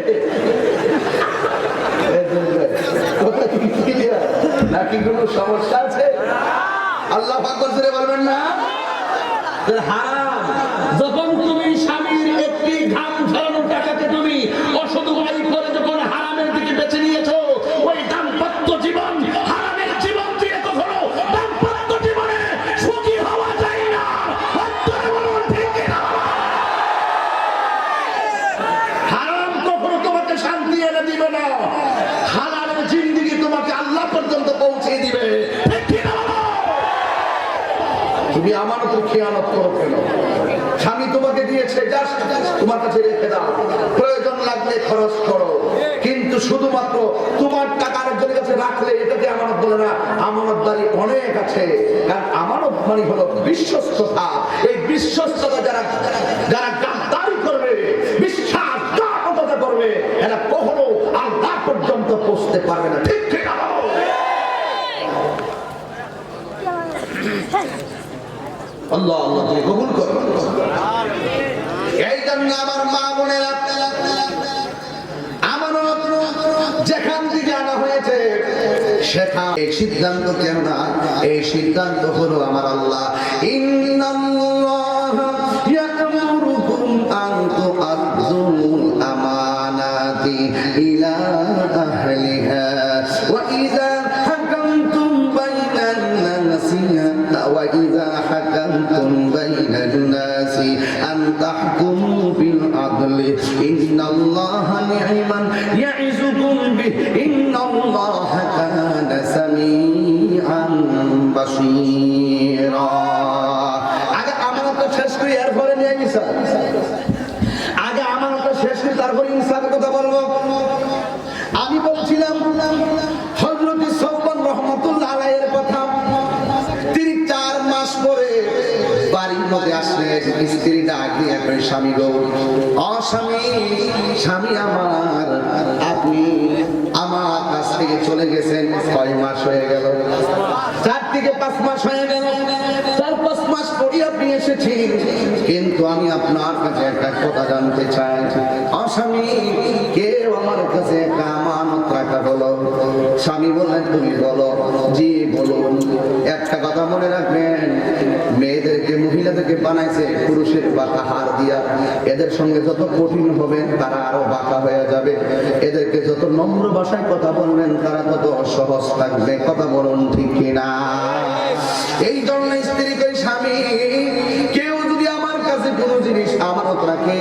নাকি কোনো সমস্যা আছে? আল্লাহ পাক করে বলবেন না হারাম। যখন তুমি স্বামীর একটি ঘাম ঝরানো টাকাকে তুমি অসৎ উপায় করে যখন হারামের দিকে বেছে নিয়েছো, ওই দাম্পত্য জীবন হারামের জীবন দিয়ে কখনো দাম্পত্য জীবনে সুখী হওয়া যায় না। হারাম কখনো তোমাকে শান্তি এনে দিবে না, হালালের জিন্দেগি তোমাকে আল্লাহ পর্যন্ত পৌঁছে দিবে। তুমি আমানতের খেয়ানত করো কেন? স্বামী তোমাকে দিয়েছে, জাস্ট তোমার কাছে রেখে দাও, প্রয়োজন লাগলে খরচ করো, কিন্তু শুধুমাত্র তোমার টাকা আরেকজনের কাছে রাখলে এটাকে আমানত বলে না। আমানতদারি অনেক আছে, কারণ আমানত মানে হলো বিশ্বস্ততা। এই বিশ্বস্ততা যারা গাদ্দারি করবে, বিশ্বাসঘাতকতা করবে, এরা কখনো আল্লাহ পর্যন্ত পৌঁছতে পারবে না। ঠিক ঠিক আল্লাহ আল্লাহ তুমি কবুল করো। এই জন্য আমার মা বোনেরা, আমানত যেখান থেকে আনা হয়েছে সেখানে এই সিদ্ধান্ত কেন না, এই সিদ্ধান্ত হলো আমার আল্লাহ। ইন্নাল্লাহা ইয়া'মুরুকুম আন তু'আদ্দুল আমানাতি ইলা আহলিহা ওয়া ইযা হাকামতুম বাইনান নাসি وَإِذَا حَكَمْتُمْ بَيْنَ النَّاسِ أَنْ تَحْكُمُوا بِالْعَدْلِ إِنَّ اللَّهَ نِعْمًا يَعِظُكُمْ بِهِ إِنَّ اللَّهَ كَانَ سَمِيعًا بَصِيرًا। আগে আমানতটা শেষ করি, এরপরে নিয়ে ইনসাফ। আগে আমানতটা শেষ করি, তারপরে ইনসাফের কথা বলবো। আমি বলছিলাম হযরত সাওবান রাহমাতুল্লাহ আলাইহির কথা। তিনি 4 মাস পরে বাড়ির মধ্যে আসলেন, স্ত্রী ডাক দিয়ে কয় স্বামী গো, স্বামী আমার, আপনি আমার কাছ থেকে চলে গেছেন কয় মাস হয়ে গেল? 4 থেকে 5 মাস হয়ে গেল। 4-5 মাস পরে আপনি এসেছেন, কিন্তু আমি আপনার কাছে একটা কথা জানতে চাই। স্বামী, কেউ আমার কাছে একটা আমানত রাখা হলো। স্বামী বললেন তুমি বলো। জি বলুন। একটা কথা মনে রাখবেন, মেয়েদেরকে মহিলাদেরকে বানাইছে পুরুষের বাঁকা হার দিয়া। এদের সঙ্গে যত কঠিন হবে তারা আরো বাঁকা হয়ে যাবে, এদেরকে যত নম্র ভাষায় কথা বলবেন তারা তত সহজ থাকবে। কথা বলুন ঠিক কিনা? এই জন্য স্ত্রী কই স্বামী, কেউ যদি আমার কাছে কোনো জিনিস আমানত রাখে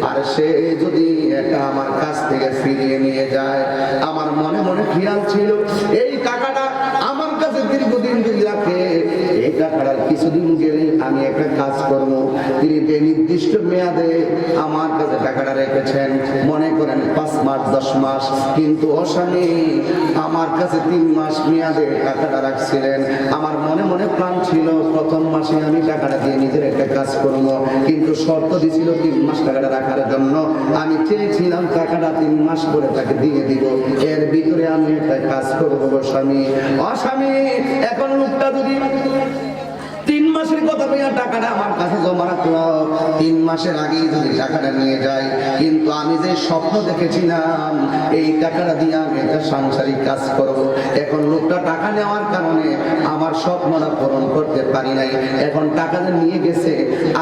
আর সে যদি এটা আমার কাছ থেকে ফিরিয়ে নিয়ে যায়, আমার মনে মনে খেয়াল ছিল এই টাকাটা আমার কাছে দীর্ঘদিন যদি রাখে, এই টাকাটার কিছুদিন গেলে আমি একটা কাজ করব। তিনি যে নির্দিষ্ট মেয়াদে আমার কাছে টাকাটা রেখেছেন, মনে করেন 5 মাস 10 মাস, কিন্তু অস্বামী আমার কাছে 3 মাস মেয়াদে টাকাটা রাখছিলেন। আমার মনে মনে প্ল্যান ছিল প্রথম মাসে আমি টাকাটা দিয়ে নিজের একটা কাজ করব, কিন্তু শর্ত দিছিল 3 মাস টাকাটা রাখার জন্য। আমি চেয়েছিলাম টাকাটা 3 মাস পরে তাকে দিয়ে দিব, এর ভিতরে আমি একটা কাজ করবো। স্বামী, অস্বামী, এখন লোকটা যদি 3 মাসের কথা ভাইয়া টাকাটা আমার কাছে জমা রাখলো, 3 মাসের আগেই যদি টাকাটা নিয়ে যায়, কিন্তু আমি যে স্বপ্ন দেখেছিলাম এই টাকাটা দিয়ে আমি একটা সাংসারিক কাজ করব, এখন লোকটা টাকা নেওয়ার কারণে আমার স্বপ্নটা পূরণ করতে পারি নাই। এখন টাকাটা নিয়ে গেছে,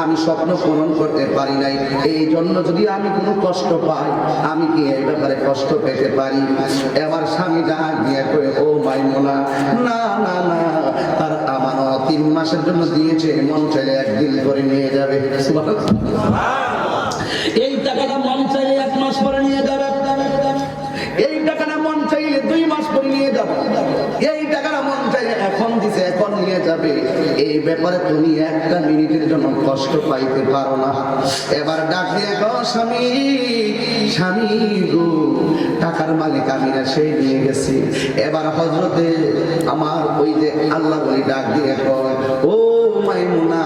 আমি স্বপ্ন পূরণ করতে পারি নাই। এই জন্য যদি আমি কোনো কষ্ট পাই, আমি কি এই ব্যাপারে কষ্ট পেতে পারি? এবার স্বামী ডাক দিয়ে কয়ে, ও মাইমুনা, না না না, তার আমানত 3 মাসের জন্য দিয়েছে, মন চাইলে 1 দিন করে নিয়ে যাবে। এই টাকাটা মন চাইলে 1 মাস পরে নিয়ে যাবে, এই টাকাটা মন চাইলে 2 মাস পরে নিয়ে যাবে, এই টাকাটা মন চাইলে এখন দিছে এখন নিয়ে যাবে। এই ব্যাপারে তুমি 1 মিনিটের জন্য কষ্ট পাইতে পারো না। এবার ডাক দিয়ে কও, স্বামী স্বামী গো, টাকার মালিক আমি না, সেই নিয়ে গেছি। এবার হযরতে আমার ওই যে আল্লাহ বলি ডাক দিয়ে কয়, ও মাইমুনা,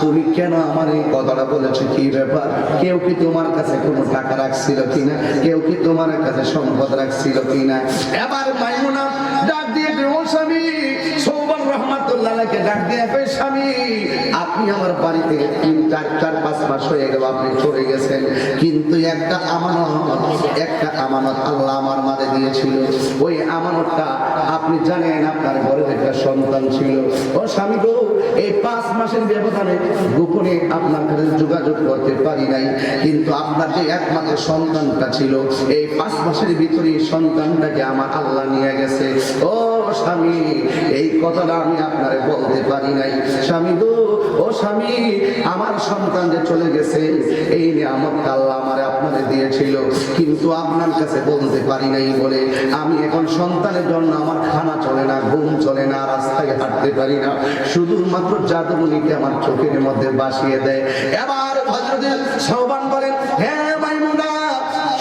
তুমি কেন আমার এই কথাটা বলেছো? কি ব্যাপার? কেউ কি তোমার কাছে কোনো টাকা রাখছিল কিনা? কেউ কি তোমার কাছে সম্পদ রাখছিল কিনা? এবার মাইমুনা ডাক দিয়ে, ও স্বামী, সৌবান রহমাতুল্লাহকে ডাক দিয়ে কয়, স্বামী আপনি আমার বাড়িতে 3, 4, 5 মাস হয়ে গেল, আপনি চলে গেছেন, কিন্তু একটা আমানত আল্লাহ আমার মাঝে দিয়েছিল। ওই আমানতটা আপনি জানেন, আপনার ঘরে একটা সন্তান ছিল। ও স্বামী গো, এই 5 মাসের ব্যবধানে গোপনে আপনার কাছে যোগাযোগ করতে পারি নাই, কিন্তু আপনার যে একমাত্র সন্তানটা ছিল, এই 5 মাসের ভিতরে সন্তানটাকে আমার আল্লাহ নিয়ে গেছে। ও স্বামী, এই কথাটা আমি আপনারে বলতে পারি নাই। স্বামী গো, ও স্বামী, আমার সন্তান যে চলে গেছে, এই নিয়ামতটা আল্লাহ আমারে আপনারে দিয়েছিল, কিন্তু আপনার কাছে বলতে পারি নাই বলে আমি এখন সন্তানের জন্য আমার খানা চলে না, ঘুম চলে না, রাস্তায় হাঁটতে পারি না, শুধুমাত্র জাদুমণিকে আমার চোখের মধ্যে বাসিয়ে দেয়। এবার হযরত সৌবান বলেন, হ্যাঁ মাইমুনা,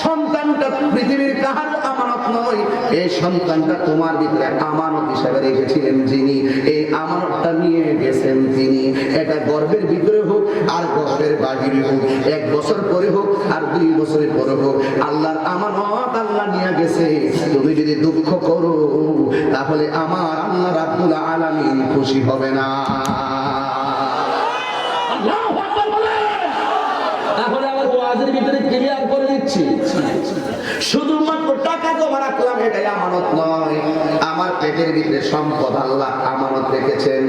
সন্তানটা পৃথিবীর কাহার আমানত নয়, এই সন্তানটা তোমার ভিতরে আমানত হিসেবে রেখেছিলেন যিনি, এই আমানতটা নিয়ে গেছেন তিনি। এটা গর্ভের ভিতরে হোক আর গর্ভের বাহিরে হোক, 1 বছর পরে হোক আর 2 বছরের পরে হোক, আল্লাহর আমানত আল্লাহ নিয়ে গেছে। তুমি যদি দুঃখ করো, তাহলে আমার আল্লাহ রাব্বুল আলামিন খুশি হবে না। তাহলে আমার ওয়াজের ভিতরে ক্লিয়ার করে দিচ্ছি, শুধুমাত্র টাকা জমা রাখলাম এটাই আমানত নয়। আমার পেটের ভিতরে সম্পদ আল্লাহ আমানত রেখেছেন,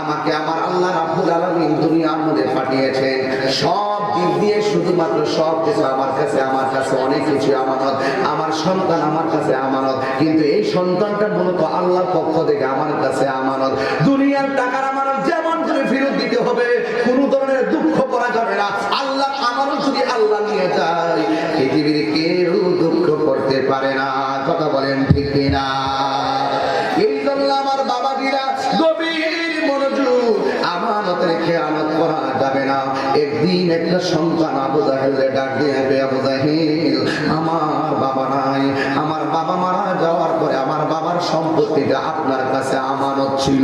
আমাকে আমার আল্লাহ রাব্বুল আলামিন দুনিয়ার মধ্যে পাঠিয়েছেন সব দিক দিয়ে, শুধুমাত্র সব কিছু আমার কাছে অনেক কিছু আমানত। আমার সন্তান আমার কাছে আমানত, কিন্তু এই সন্তানটা মূলত আল্লাহর পক্ষ থেকে আমার কাছে আমানত। দুনিয়ার টাকার আমানত যেমন করে ফেরত দিতে হবে, কোনো ধরনের দুঃখ করা যাবে না। আল্লাহ আমানত যদি আল্লাহ নিয়ে যায়, পৃথিবীর কেউ দুঃখ করতে পারে না। কথা বলেন ঠিক কিনা? এই জন্য আমার বাবাজিরা গভীর মনোযোগ, আমানতের খেয়ানত করা যাবে না। একদিন একটা সন্তান আবু জাহেলকে ডাক দিয়ে, আবু জাহেল, আমার বাবা নাই, আমার বাবা মারা যাওয়ার পরে আমার বাবার সম্পত্তিটা আপনার কাছে আমানত ছিল।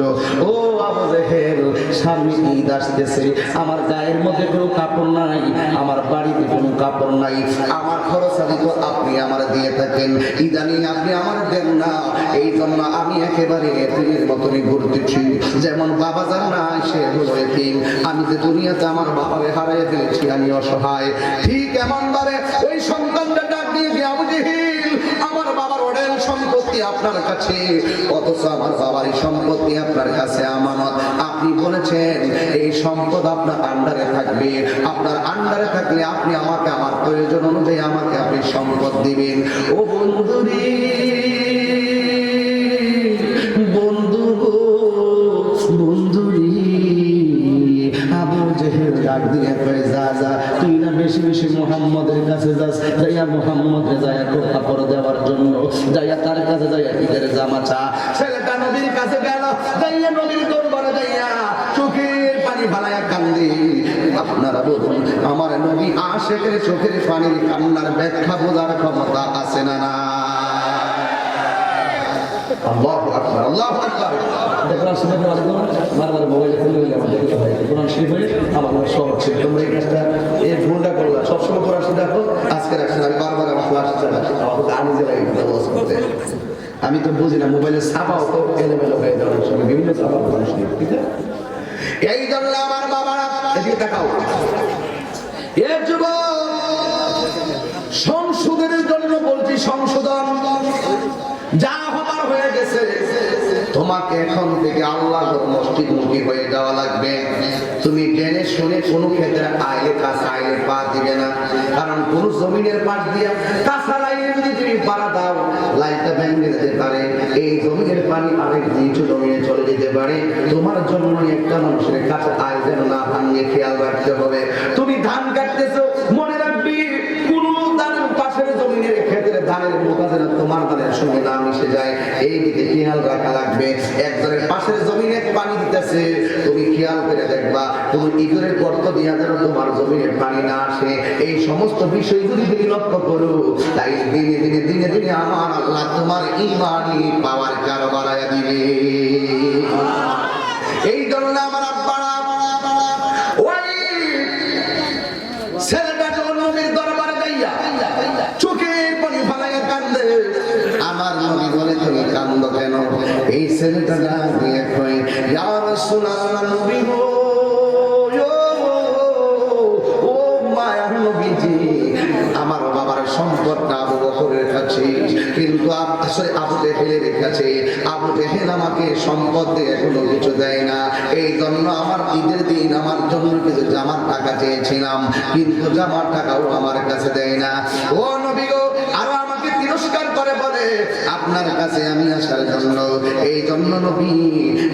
ও আবু জাহেল, সামনে ঈদ আসতেছে, আমার গায়ের মধ্যে কোনো কাপড় নাই, আমার বাড়িতে কোনো কাপড় নাই, আমার খরচালি তো আপনি আমার দিয়ে থাকেন, ইদানিং আপনি আমার দেন না, এই জন্য আমি একেবারে এতিমের মতনই ঘুরতেছি। যেমন বাবা যার না, সে হলো এতিম। আমি যে দুনিয়াতে আমার বাবারে হারিয়ে ফেলেছি, আমি অসহায়। ঠিক এমন ভাবে ওই সন্তানটা ডাক দিয়ে, আবু জাহেল, আমার বাবার অঢেল সম্পত্তি আপনার কাছে, অথচ আমার বাবার এই সম্পত্তি আপনার কাছে আমানত। আপনি বলেছেন এই সম্পদ আপনার আন্ডারে থাকবে, আপনার আন্ডারে থাকলে আপনি আমাকে আমার প্রয়োজন অনুযায়ী আমাকে আপনি সম্পদ দিবেন। ও বন্ধুরে, বন্ধু বন্ধুরে, আবু জাহেল ডাক দিয়ে কয়, যা যা, তুই না বেশি বেশি মুহাম্মদের কাছে যাস, যাইয়া মুহাম্মদকে যাইয়া কাপড় দেওয়ার জন্য, যাইয়া তার কাছে যাইয়া ঈদের জামা চা। ছেলেটা নবীর কাছে গেল, যাইয়া নবীর দরবারে যাইয়া চোখের পানি ফালাইয়া কান্দে। আপনারা বলুন, আমার নবী আশিকের চোখের পানির কান্নার ব্যাখ্যা বোঝার ক্ষমতা আছে না? না। আল্লাহু আকবার, আল্লাহু আকবার। কোরআন শরীফে বারবার মোবাইলে খুলে হইলে আমাদের কোরআন শরীফে আমার সহজ ছিল। তোমরা এই কাজটা, এই ভুলটা করলা, সবসময় কোরআন শরীফ দেখো, আজকে রাখছেন, আমি বারবার আমার ক্লাস আমাকে আনি যে লাগে করতে। আমি তো বুঝি না, মোবাইলে ছাপাও তো এলোমেলো হয়ে যাওয়ার সময় বিভিন্ন ছাপা কোরআন শরীফ, ঠিক আছে? এই জন্য আমার বাবারা এদিকে তাকাও, এ যুবক সংশোধনের জন্য বলছি, সংশোধন যা হবার হয়ে গেছে, তোমাকে এখন থেকে আল্লাহর মসজিদমুখী হয়ে যাওয়া লাগবে। তুমি জেনে শুনে কোনো ক্ষেত্রে আইলে কাঁচা আইলে পা দিবে না, কারণ কোন জমিনের পাশ দিয়া কাঁচা লাইনে যদি তুমি পাড়া দাও, লাইনটা ভেঙে যেতে পারে, এই জমিনের পানি আরেক নিচু জমিনে চলে যেতে পারে। তোমার জন্য একটা মানুষের কাছে আয় যেন না ভাঙিয়ে খেয়াল রাখতে হবে। তুমি ধান কাটতেছো, মনে রাখবি কোন ধানের পাশের জমিনের ক্ষেত্রে ধানের মোটা যেন তোমার ধানের সঙ্গে না মিশে যায়, এই দিকে খেয়াল রাখা লাগবে। একজনের পাশের জমিনে পানি দিতেছে, তুমি খেয়াল করে দেখবা কোন ইঁদুরের গর্ত দিয়া যেন তোমার জমিনে পানি না আসে। এই সমস্ত বিষয়গুলি তুমি লক্ষ্য করো, তাই দিনে দিনে দিনে দিনে আমার আল্লাহ তোমার ঈমানি পাওয়ার কারো বাড়াইয়া দিবে। এই জন্য আমার আব্বারা ওই ছেলেটা যখন নবীর দরবারে যাইয়া চোখের পানি ফালাইয়া কান্দে, আমার নবী বলে তুমি কান্দো কেন? এই ছেলেটা ডাক দিয়ে কয়, ইয়া রাসূলুল্লাহ, নবী গো, ও মায়ার নবীজি, আমার বাবার সম্পদটা আবু বকরের কাছে, কিন্তু আসলে আবু জেহেলের কাছে। আবু জেহেল আমাকে সম্পদ দিয়ে কোনো কিছু দেয় না, এই জন্য আমার ঈদের দিন আমার জন্য কিছু জামার টাকা চেয়েছিলাম, কিন্তু জামার টাকাও আমার কাছে দেয় না। ও নবী গো, আরো আমাকে তিরস্কার করে বলে আপনার কাছে আমি আসার জন্য, এই জন্য নবী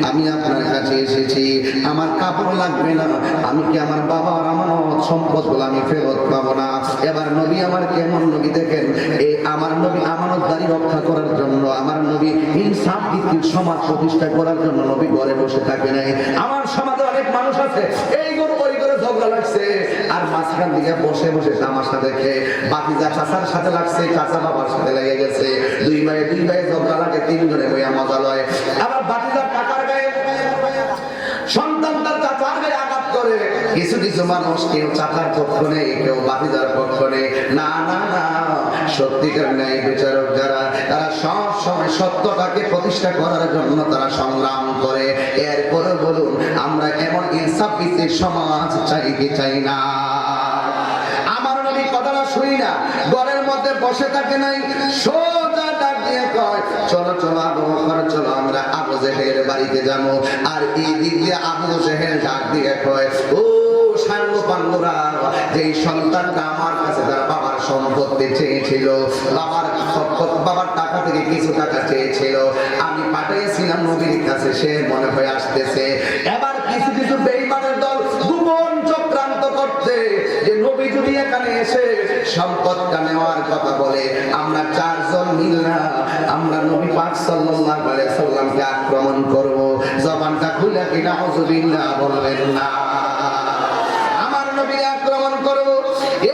আমি আপনার কাছে এসেছি। আমার কাপড় লাগবে না, আমি কি আমার বাবার আমানত সম্পদগুলো আমি ফেরত পাবো না? এবার নবী আমার কেমন নবী দেখেন, এই আমার নবী আমানতদারি রক্ষা করার জন্য, আমার নবী ইনসাফ ভিত্তিক সমাজ প্রতিষ্ঠা করার জন্য নবী ঘরে বসে থাকে নাই। আমার সমাজে অনেক মানুষ আছে এই গরু ওই করে ঝগড়া লাগছে, আর মাঝখান দিকে বসে বসে তামাশা দেখে, বাতিজা চাচার সাথে লাগছে, চাচা বাবার সাথে লেগে গেছে, দুই ভাই ঝগড়া লাগে, তিনজনে বইয়া মজা লয়। আবার বাতিজার কাকার গায়ে সন্তান তার চাচার গায়ে আঘাত করে। কিছু কিছু মানুষ কেউ চাচার পক্ষ নেই, কেউ বাতিজার পক্ষ নেই। না না না, সত্যিকার ন্যায় বিচারক যারা, তারা সব সময় সত্যটাকে প্রতিষ্ঠা করার জন্য তারা সংগ্রাম করে। এরপরে বলুন, আমরা এমন ইনসাফ ভিত্তিক সমাজ চাই কি চাই না? আমার নবী কথাটা শুনি না, ঘরের মধ্যে বসে থাকে নাই, সোজা ডাক দিয়ে কয়, চলো চলো আবু বকর, চলো আমরা আবু জেহেলের বাড়িতে যাবো। আর এই দিক দিয়ে আবু জেহেল ডাক দিয়ে কয়, ও সাঙ্গ পাঙ্গরা, যেই সন্তানটা আমার কাছে তার বাবার সম্পত্তি চেয়েছিল, বাবার টাকা থেকে কিছু টাকা চেয়েছিল, আমি পাঠিয়েছিলাম নবীর কাছে, সে মনে হয় আসতেছে। এবার কিছু কিছু বেঈমানের দল গোপন চক্রান্ত করতে, যে নবী যদি এখানে এসে সম্পদটা নেওয়ার কথা বলে, আমরা চারজন মিলনা আমরা নবী পাক সাল্লাল্লাহু আলাইহি সাল্লামকে আক্রমণ করব। জবানটা খুলে কি নাউযুবিল্লাহ বলবেন না? আমার নবী আক্রমণ করব,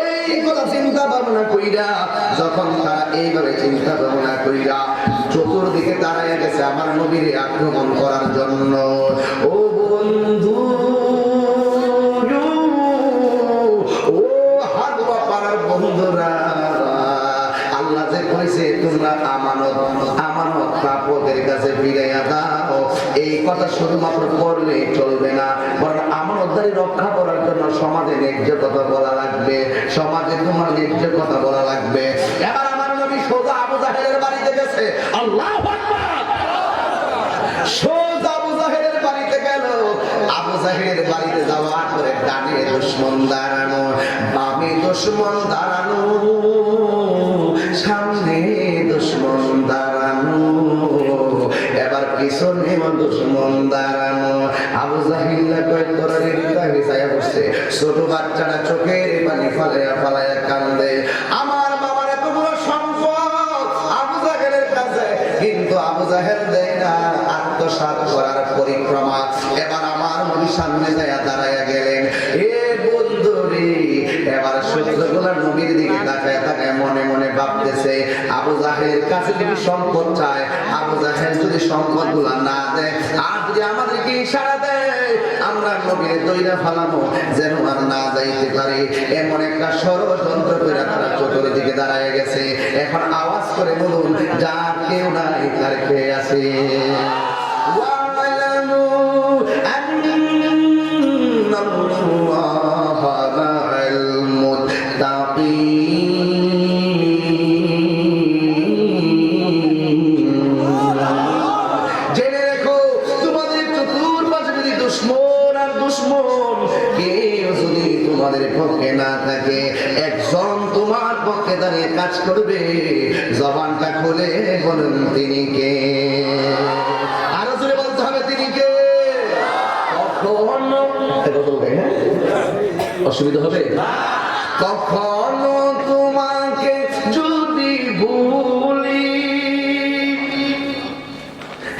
এই কথা চিন্তা ভাবনা কইরা, যখন তারা এইভাবে চিন্তা ভাবনা কইরা চতুর্দিকে দাঁড়ায় গেছে আমার নবীর আক্রমণ করার জন্য, ও বন্ধু, ও হাদওয়া পাড়ার বন্ধুরা, আল্লাহ যে কইছে তোমরা আমানত প্রাপকদের কাছে ফিরাইয়া দাও, এই কথা শুধুমাত্র পড়লে চলবে না, বরং আমানতদারি রক্ষা করার জন্য সমাজে ন্যায্য কথা বলা লাগবে, সমাজে তোমার ন্যায্য কথা বলা লাগবে। এবার আমার নবী সোজা আবু জাহেলের বাড়িতে গেছে। আল্লাহু আকবার! সোজা আবু জাহেলের বাড়িতে গেল। আবু জাহেলের বাড়িতে যাওয়ার পরে ডানে দুশমন দাঁড়ানো, বামে দুশমন দাঁড়ানো, সামনে দুশমন দাঁড়ানো, এবার পিছনে দুশমন দাঁড়ানো। আবু জাহেল কয় তোরা রিক্তা বিছায়া বসে, ছোট বাচ্চারা চোখের পানি ফালাইয়া ফালাইয়া কান্দে। আমার বাবার এত বড় সম্পদ আবু জাহেলের কাছে, কিন্তু আবু জাহেল দেয় না, আত্মসাৎ করার পরিক্রমা। এবার আমার নবীর সামনে যায় দাঁড়াইয়া গেলেন। এ বন্ধুরে, এবার শত্রুগুলা নবীর দিকে তাকায় তাকায় মনে মনে ভাবতেছে, আবু জাহেলের কাছে যদি সম্পদ চায়, আবু জাহেল যদি সম্পদ গুলা না দেয়, আর যদি আমাদেরকে ইশারা দেয়, আমরা নবীর দইরা ফালানো যেন আর না যাইতে পারে, এমন একটা ষড়যন্ত্র করে তারা চতুর্দিকে দাঁড়ায় গেছে। এখন আওয়াজ করে বলুন, যার কেউ নাই তার কে আছে? কাজ করবে, জবানটা খুলে বলুন তিনি কে? আরো জোরে বলতে হবে তিনি কে? কখনো অসুবিধা হবে? কখনো তোমাকে যদি ভুলি,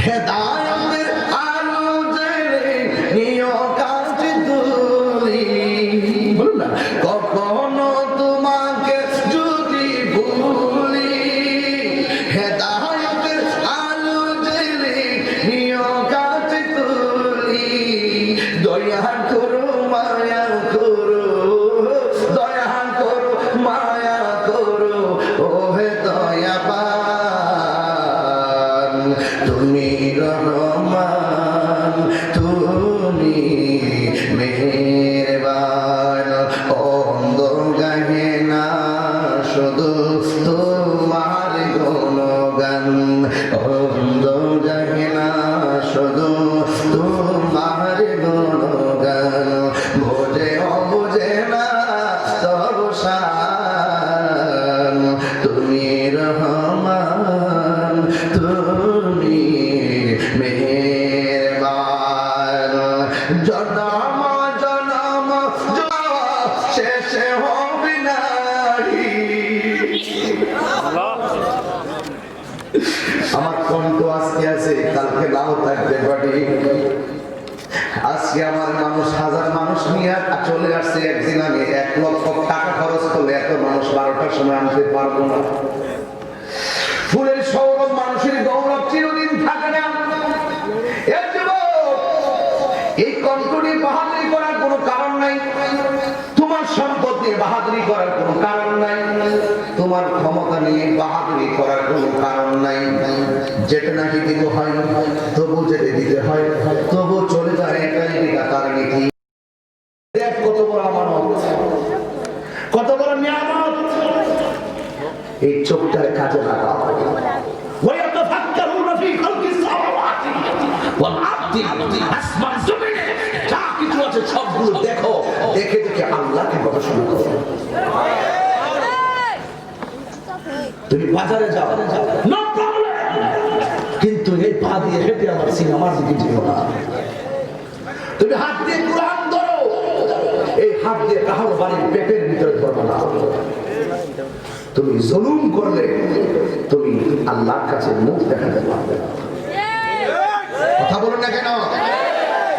হেদায়েতের আলো জেলে নিও কাছে তুলি। বলুন না, কখনো তোমাকে যদি ভুলি, হেদায়েতের আলো জেলে নিও কাছে তুলি। দয়া করো মায়া করো, দয়া করো মায়া করো, ও হে দয়াবান, তুমি রহমান, তুমি মেহেরবান। অন্ধ গাহে না শুধু তোমার গুণগান, অন্ধ গাহে না শুধু তোমার গুণগান। বোঝে অবুঝে না তব শান, তুমি রহমান, তুমি মেহেরবান। জনম জনম শেষে হবে নাহি। আমার কণ্ঠ আজকে আছে, কালকে নাও থাকতে পারি। আজকে আমার মানুষ, হাজার মানুষ নিয়ে চলে আসছে। একদিন আমি 1 লক্ষ টাকা খরচ করলে এত মানুষ 12টার সময় আনতে পারবো না। ফুলের সৌরভ, মানুষের গৌরব চিরদিন থাকে না। এই কণ্ঠ নিয়ে বাহাদুরি করার কোনো কারণ নাই, তোমার সম্পদ নিয়ে বাহাদুরি করার কোনো কারণ নাই, তোমার ক্ষমতা নিয়ে বাহাদুরি করার কোনো কারণ নাই। যেটা নাকি দিতে হয় তবু যেতে দিতে হয়, তবু চলে যায়। এটাই বিধাতার নীতি। দেখ কত বড় আমানত, কত বড় নিয়ামত। এই চোখটার কাজে লাগাও। ওয়ায়াতাফাক্কারুনা ফি খালকিস সামাওয়াতি ওয়াল আরদি, আসমান জমিন যা কিছু আছে সবগুলো দেখো, দেখে দেখে আল্লাহকে গবেষণা করো। তুমি বাজারে যাও, নো প্রবলেম, কিন্তু এই পা দিয়ে হেঁটে আমার সিনেমার দিকে যেও না। তুমি হাত দিয়ে কোরআন ধরো, এই হাত দিয়ে কাহার বাড়ির পেটের ভিতরে ধরো না। তুমি জুলুম করলে তুমি আল্লাহর কাছে মুখ দেখাতে পারবে না। কথা বলুন না কেন?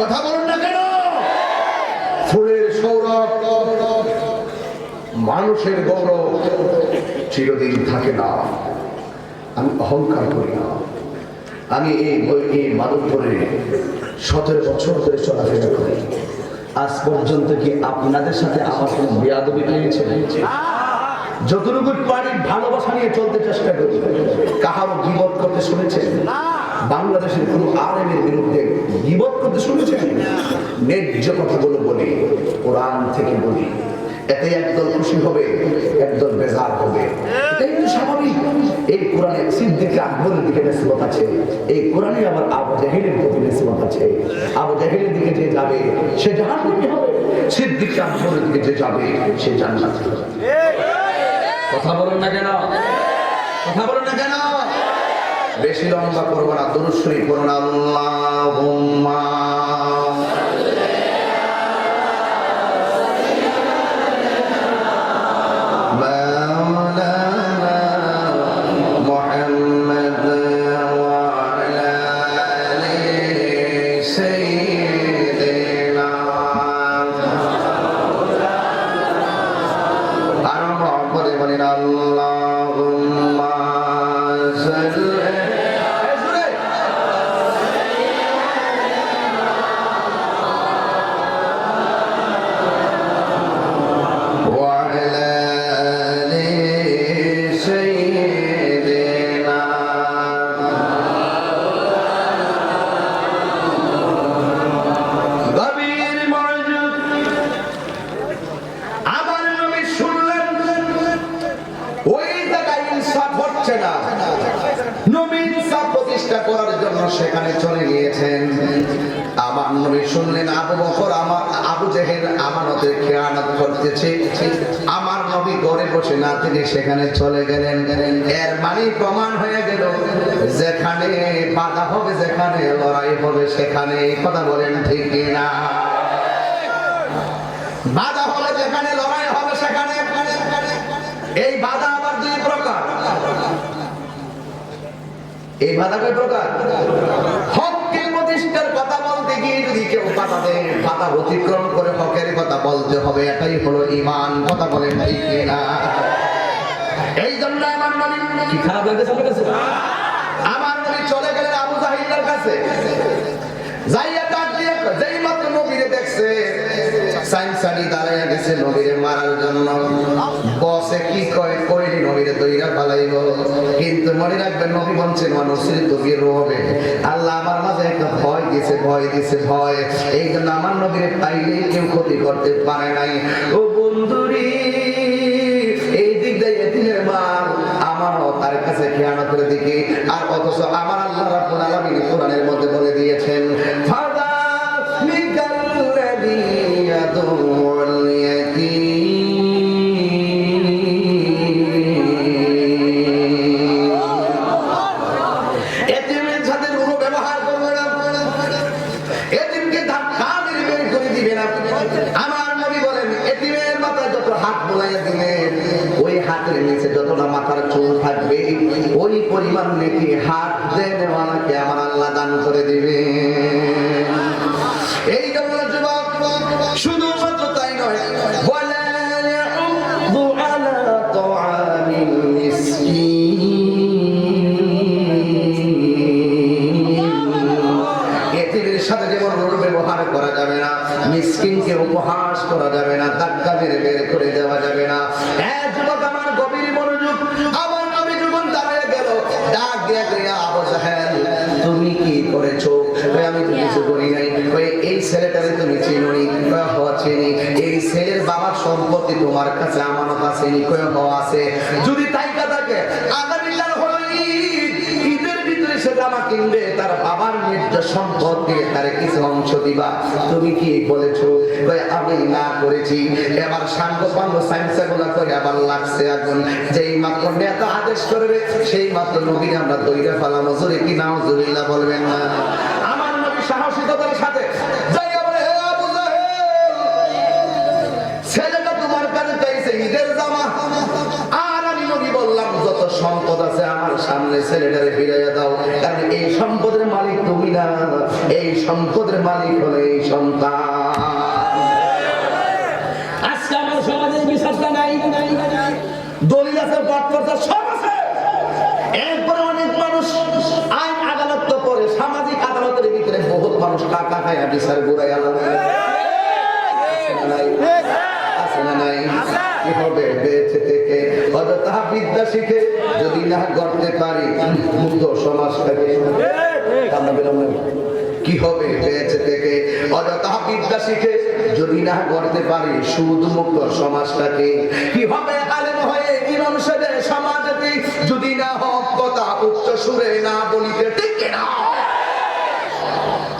কথা বলুন না কেন? ফুলের সৌরভ, মানুষের গৌরব চিরদিন থাকে না। আমি অহংকার করি না। আমি এই মাধবপুরে 17 বছর ধরে চলাফেরা করি। আজ পর্যন্ত কি আপনাদের সাথে আমার কোনো বেয়াদবি পেয়েছে? যতটুকু পারি ভালোবাসা নিয়ে চলতে চেষ্টা করি। কাহারও গীবত করতে শুনেছেন? বাংলাদেশের কোন আলেমের বিরুদ্ধে গীবত করতে শুনেছেন? ন্যায্য কথাগুলো বলি, কোরআন থেকে বলি। এতে একদল খুশি হবে, একদল বেজার হবে। এটাই তো স্বাভাবিক। এই কোরআনে সিদ্দিক আকবরের দিকে নিসবত আছে, এই কোরআনে আবার আবু জাহেলের প্রতি নিসবত আছে। আবু জাহেলের দিকে যে যাবে সে জাহান্নামী হবে, সিদ্দিক আকবরের দিকে যে যাবে সে জান্নাতি হবে। কথা বলুন না কেন? কথা বলুন না কেন? বেশি লম্বা করবো না, দুরূদ শরীফ পড়ুন। আল্লাহুম্মা সেখানে চলে গিয়েছেন। আমার নবী শুনলেন আবু বকর আবু জেহেল আমানতের খেয়ানত করতেছে। আমার নবী ঘরে বসে না তিনি সেখানে চলে গেলেন। এর মানে প্রমাণ হয়ে গেল যেখানে বাধা হবে, যেখানে লড়াই হবে, সেখানে কথা বলেন ঠিক না? বাধা হলে যেখানে লড়াই হবে সেখানে। এই বাধা আবার দুই প্রকার। এই বাধা কয় প্রকার? হককে প্রতিষ্ঠার কথা বলতে গিয়ে যদি কেউ বাধা দেয়, বাধা অতিক্রম করে হকের কথা বলতে হবে, এটাই হলো ঈমান। কথা বলেন ঠিক না? এই জন্য আমার নবী, কি খারাপ লাগছে আপনার কাছে? আমার নবী চলে গেলেন আবু জাহিলের কাছে। যাইয়া ডাক দিয়ে যেই মাত্র নবীরে দেখছে, সাইনসানি দাঁড়াইয়া গেছে নবীরে মারার জন্য। বসে কি কয়, কইলি নবীরে দইরা পালাইব, কিন্তু মনে রাখবেন নবী বলছেন অনুসৃত বীর হবে। আল্লাহ আমার মাঝে একটা ভয় দিয়েছে, ভয় দিয়েছে, ভয়। এই জন্য আমার নবীরে পাইলে কেউ ক্ষতি করতে পারে নাই। ও বন্ধুরি, এই দিক দিয়ে এতিমের মাল আমারও তার কাছে খেয়ানত করে দিকে। আর অথচ আমার আল্লাহ রাব্বুল আলামিন কোরআনের মধ্যে বলে দিয়েছেন, ফাদা মিকাল্লাযী ইয়াদুল ইয়াতীম। এতিমের সাথে কোনো ব্যবহার করবে না, এতিমকে ধাক্কা মেরে বের করে দিবে না। আমার নবী বলেন এতিমের মাথায় যত হাত বোলাইয়া দিলেন, ওই হাতের নিচে যতটা মাথার চুল থাকবে, ওই পরিমাণ নেকি হাত দেওয়ালাকে আমার আল্লাহ দান করে দিবে। এই জন্য যুবক, শুধুমাত্র তাই নয়, ওয়ালা ইয়াউযু আলা তাআমিল মিসকিন। এতিমের সাথে যেমন ব্যবহার করা যাবে না, মিসকিনকে উপহাস করা যাবে না, ধাক্কা মেরে বের করে দেওয়া যাবে না। এক যুবক আমার গভীর মনোযোগ, আমার নবী যখন দাঁড়িয়ে গেল, ডাক দিয়া কইয়া, আবু জাহেল তুমি কি করেছো? আমি তো কিছু করি নাই। এই ছেলেটারে তুমি চিনোনি? হওয়া চিনি। এই ছেলের বাবার সম্পত্তি তোমার কাছে আমানত আছে? হওয়া আছে। যদি তাই থাকে, আগামীকাল হলো ঈদ, ঈদের ভিতরে সে জামা কিনবে, তার বাবার ন্যায্য সম্পদ দিয়ে তার কিছু অংশ দিবা। তুমি কি বলেছো? আমি না করেছি। এবার সাঙ্গ পাঙ্গ সাইন্সাগুলা করে আবার লাগছে আগুন। যেই মাত্র নেতা আদেশ করবে, সেই মাত্র নবী আমরা দইরা ফালানো। জোরে কি নাউজুবিল্লাহ বলবেন না? আমার নবী সাহসিকতার সাথে যাইয়া বলে, হে আবু জাহেল, ছেলেটা তোমার কাছে চাইছে ঈদের জামা, আর আমি নবী বললাম যত সম্পদ আছে আমার সামনে ছেলেটারে ফিরাইয়া দাও, কারণ এই সম্পদের মালিক তুমি না, এই সম্পদের মালিক হলো এই সন্তান। আজকে আমার সমাজে বিশ্বাসটা নাই, দলিল আছে, পাঠপত্র সব আছে, এরপরে অনেক মানুষ আইন আদালত তো করে, সামাজিক আদালতের ভিতরে বহুত মানুষ টাকা খায় বিচার ঘুরাই আলাদা। আছে না নাই? কি হবে বেঁচে থেকে অযথা বিদ্যা শিখে যদি না করতে পারি মুক্ত সমাজটাকে? কি হবে বেঁচে থেকে অযথা বিদ্যা শিখে যদি না করতে পারি সুদ মুক্ত সমাজটাকে? কি হবে আলেম হয়ে ইমাম সাহেব সমাজে যদি না হক কথা উচ্চ সুরে না বলিতে টিকে না?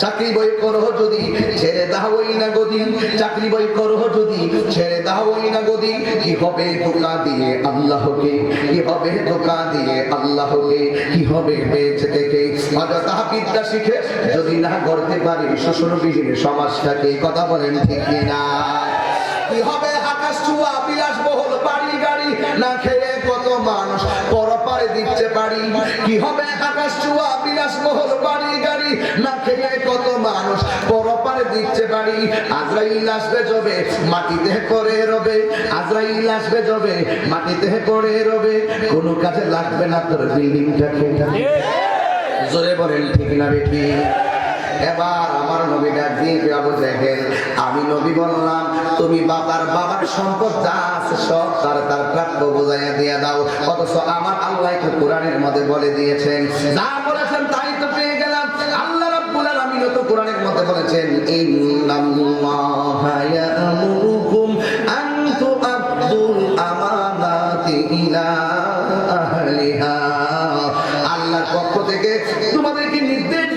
চাকরি বই করো যদি ছেড়ে দাওই না গদি, চাকরি বই করো যদি ছেড়ে দাওই না গদি। কি হবে ধোঁকা দিয়ে আল্লাহকে? কি হবে ধোঁকা দিয়ে আল্লাহকে? কি হবে বেঁচে থেকে অযথা বিদ্যা শিখে যদি না করতে পারি শ্বশুরবিহীন সমাজটাকে? কথা বলেন ঠিক না? কি হবে আকাশ ছোঁয়া বিলাসবহুল বাড়ি গাড়ি না খেয়ে কত মানুষ পরপারে দিচ্ছে বাড়ি? কি হবে আকাশ ছোঁয়া বিলাসবহুল বাড়ি গাড়ি না খেয়ে কত মানুষ পরপারে দিচ্ছে বাড়ি? আজরাইল আসবে যবে মাটিতে পড়ে রবে, আজরাইল আসবে যবে মাটিতে পড়ে রবে, কোনো কাজে লাগবে না তোর বিল্ডিংটাকে। জোরে বলেন ঠিক না বেঠি? এবার আমার নবী ডাক দিয়ে আবু জাহেল, আমি নবী বললাম তুমি বাবার সম্পদ যা আছে সব তার প্রাপ্য বুঝাইয়া দিয়ে দাও। অথচ আমার আল্লাহ তো কোরআনের মধ্যে বলে দিয়েছেন, যা বলেছেন তাই তো পেয়ে গেলাম। আল্লাহ রাব্বুল আলামিন তো কোরআনের মধ্যে বলেছেন, ইন্নাল্লাহা ইয়া'মুরুকুম আন তু'আদ্দুল আমানাতি ইলা আহলিহা। আল্লাহর পক্ষ থেকে তোমাদেরকে নির্দেশ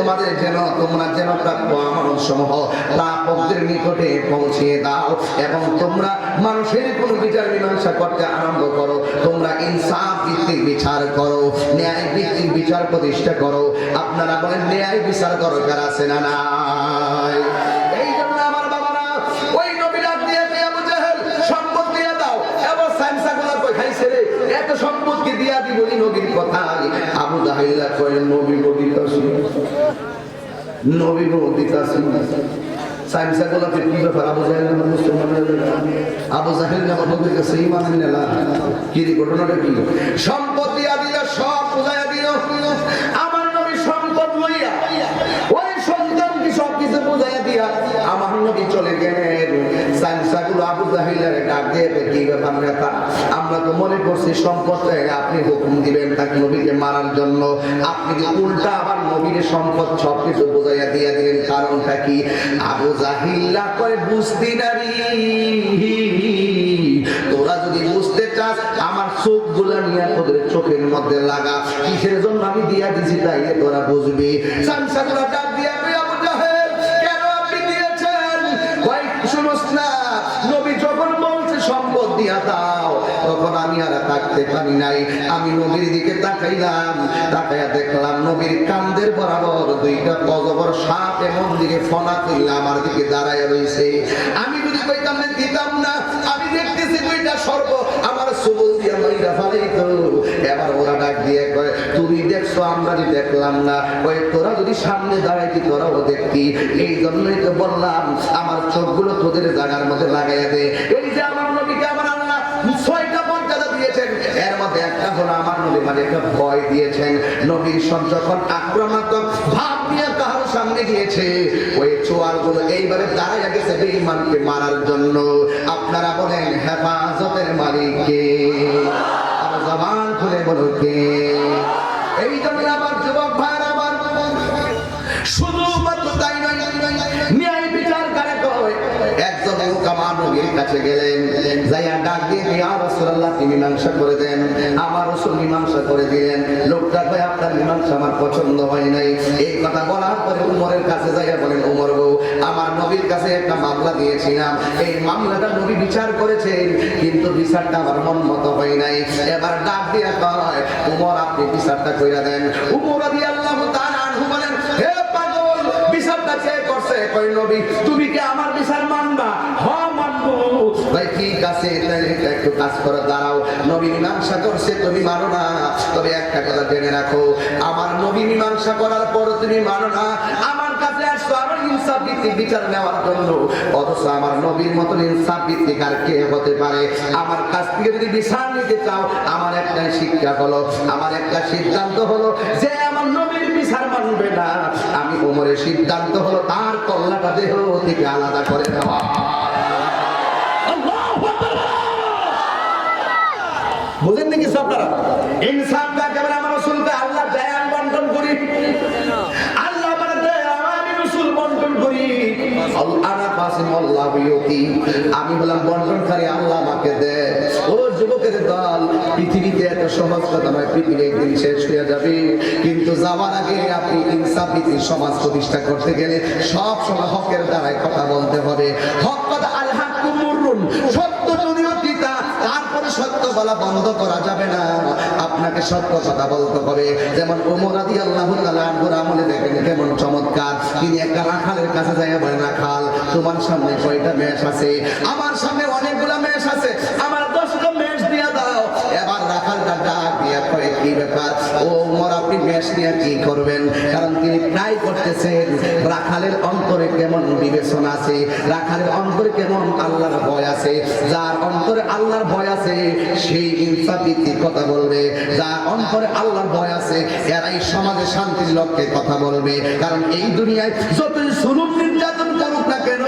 তোমাদের যেন তোমরা যেন প্রাপ্য আমানত সমূহ প্রাপকদের নিকটে পৌঁছিয়ে দাও এবং তোমরা মানুষের কোনো বিচার মীমাংসা করতে আরম্ভ করো। তোমরা ইনসাফ ভিত্তিক বিচার করো, ন্যায় ভিত্তিক বিচার প্রতিষ্ঠা করো। আপনারা বলেন ন্যায় বিচার দরকার আছে না নাই? এই জন্য আমার বাবারা ওই নবী ডাক দিয়ে আবু জাহেল সম্পদ দিয়ে দাও, এবার সাইমসাগুলা কই খাইছে রে, এত সম্পদকে দিয়া দিব এই নবীর কথা। আবু জাহেল কয় নবী বলিতাছি, নবী বলিতাছি। সাইমসাগুলাকে কি ব্যাপার? আবু জাহেল নামে মুসলমানের আবু জাহেল নামে নবীর কাছে ঈমান আনলা কি রে, ঘটনাটা কি? সম্পদ দিয়া দিলা, সব বুঝাইয়া দিল। আমার নবী সম্পদ লইয়া ওই সন্তানকে সবকিছু বুঝাইয়া দিয়া আমার নবী চলে গেলেন। সাইমসাগুলো আবু জাহেলের ডাক দিয়ে কি ব্যাপার নেতা, আমরা তো মনে করছি সম্পদ আপনি হুকুম দিবেন তাকে নবীকে মারার জন্য, আপনি কি উল্টা আবার নবীর সম্পদ সবকিছু বুঝাইয়া দিয়া দিলেন, কারণটা কি? আবু জাহিল্লা করে বুঝতে নারি, তোরা যদি বুঝতে চাস আমার চোখ গুলা নিয়ে তোদের চোখের মধ্যে লাগা, কিসের জন্য আমি দিয়া দিছি তাইলে তোরা বুঝবি। সামসাগুলা ডাক দিয়া আবু জাহেল কেন আপনি দিয়েছেন? কই শুনোস না, নবী যখন বলছে সম্পদ দিয়া দাও তখন আমি আর থাকতে পারি নাই। আমি নবীর দিকে তাকাইলাম, তাকাইয়া দেখলাম নবীর কান্দের বরাবর দুইটা অজগর সাপ এমন দিকে ফনা তুললে আমার দিকে দাঁড়ায় রইছে। আমি যদি কইতাম না দিতাম না, আমি দেখতেছি দুইটা সর্প আমার সবল দিয়া মাইরা ফালাইতো। এবার ওরা ডাক দিয়ে কয় তুমি দেখছো আমরা যে দেখলাম না, কই তোরা যদি সামনে দাঁড়াইতি তোরাও দেখতি, এই জন্যই তো বললাম আমার চোখগুলো তোদের জায়গার মধ্যে লাগাইয়া দে। এই যে আমার নবীকে আমার আল্লাহ 6টা মর্যাদা দিয়েছেন, এর মধ্যে একটা হলো আমার নবী মানে একটা ভয় দিয়েছেন। নবীর যখন আক্রমণাত্মক ভাব নিয়ে কারোর সামনে গিয়েছে, ওই চোয়ালগুলো এইবারে দাঁড়াইয়া গেছে বেঈমানকে মারার জন্য। আপনারা বলেন হেফাজতের মালিক কে? আর জবান খুলে বলো কে? এই জন্য আমার যুবক ভাইরা আমার শুধুমাত্র তাই নয়, ন্যায় বিচার কারে কয়? একজন লোক আমার নবীর কাছে গেলেন, যাইয়া ডাক দিয়ে ইয়া রাসূলুল্লাহ আপনি মীমাংসা করে দেন। আমার রাসূল মীমাংসা করে দিলেন। লোকটা কয় আপনার মীমাংসা আমার পছন্দ হয় নাই। এই কথা বলার পরে উমরের কাছে যাইয়া বলেন উমর গো, আমার নবীর কাছে একটা মামলা দিয়েছিলাম, এই মামলাটা নবী বিচার করেছেন কিন্তু বিচারটা আমার মন মতো হয় নাই। এবার ডাক দিয়া কয় উমর আপনি বিচারটা কইরা দেন। উমর রাদিয়াল্লাহু তাআলা আনহু বলেন হে পাগল, বিচারটা কে করছে? কই নবী। তুমি কি আমার বিচার মানবা? হ্যাঁ মানবো। ভাই ঠিক আছে, তাহলে একটু কাজ করে দাঁড়াও। নবী মীমাংসা করছে তুমি মানো না, তবে একটা কথা জেনে রাখো, আমার নবী মীমাংসা করার পর তুমি মানো না, আমার কাছে আসছো আমার ইনসাফ ভিত্তিক বিচার নেওয়ার জন্য, অথচ আমার নবীর মতন ইনসাফ ভিত্তিক আর কে হতে পারে? আমার কাছ থেকে যদি বিচার নিতে চাও, আমার একটাই শিক্ষা হলো, আমার একটা সিদ্ধান্ত হলো যে আমার নবীর বিচার মানবে না, আমি ওমরের সিদ্ধান্ত হলো তার কল্লাটা দেহ থেকে আলাদা করে দেওয়া। বুঝেন নাকি আপনারা? ইনসাফটা একেবারে আমার রাসূলকে আল্লাহ দেয় আমি বন্টন করি, আল্লাহ মানে দেয় আমি রাসূল বন্টন করি। আনা কাসিম আল্লাহু ইউতি, আমি বললাম বন্টনকারী আল্লাহ আমাকে দেয়। ও যুবকের দল, পৃথিবীতে এত সহজ কথা নয়, পৃথিবী একদিন শেষ হয়ে যাবে, কিন্তু যাওয়ার আগে আপনি ইনসাফ ভিত্তিক সমাজ প্রতিষ্ঠা করতে গেলে সব সময় হকের দ্বারাই কথা বলতে হবে। হক কথা আল হাক্কু মুররুন, সত্য যদিও তিতা, তারপরে সত্য বলা বন্ধ করা যাবে না, আপনাকে সত্য কথা বলতে হবে। যেমন ওমর রাদিয়াল্লাহু তাআলা আনহুর আমলে দেখেন কেমন চমৎকার। তিনি একটা রাখালের কাছে যাইয়া বলেন রাখাল তোমার সামনে কয়টা মেষ আছে? আমার সামনে অনেকগুলা মেষ আছে, আমার 10টা মেষ দিয়া দাও। এবার রাখালটা ডাক দিয়া কয় কি ব্যাপার? ও ওমর আপনি মেষ নিয়ে কি করবেন? কারণ তিনি প্রায় করতেছেন রাখালের অন্তরে কেমন বিবেচনা আছে, রাখালের অন্তরে কেমন আল্লাহর ভয় আছে। যার অন্তরে আল্লাহর ভয় আছে সেই ইনসাফ ভিত্তিক কথা বলবে, যার অন্তরে আল্লাহর ভয় আছে এরাই সমাজে শান্তির লক্ষ্যে কথা বলবে। কারণ এই দুনিয়ায় যতই জুলুম নির্যাতন করুক না কেন,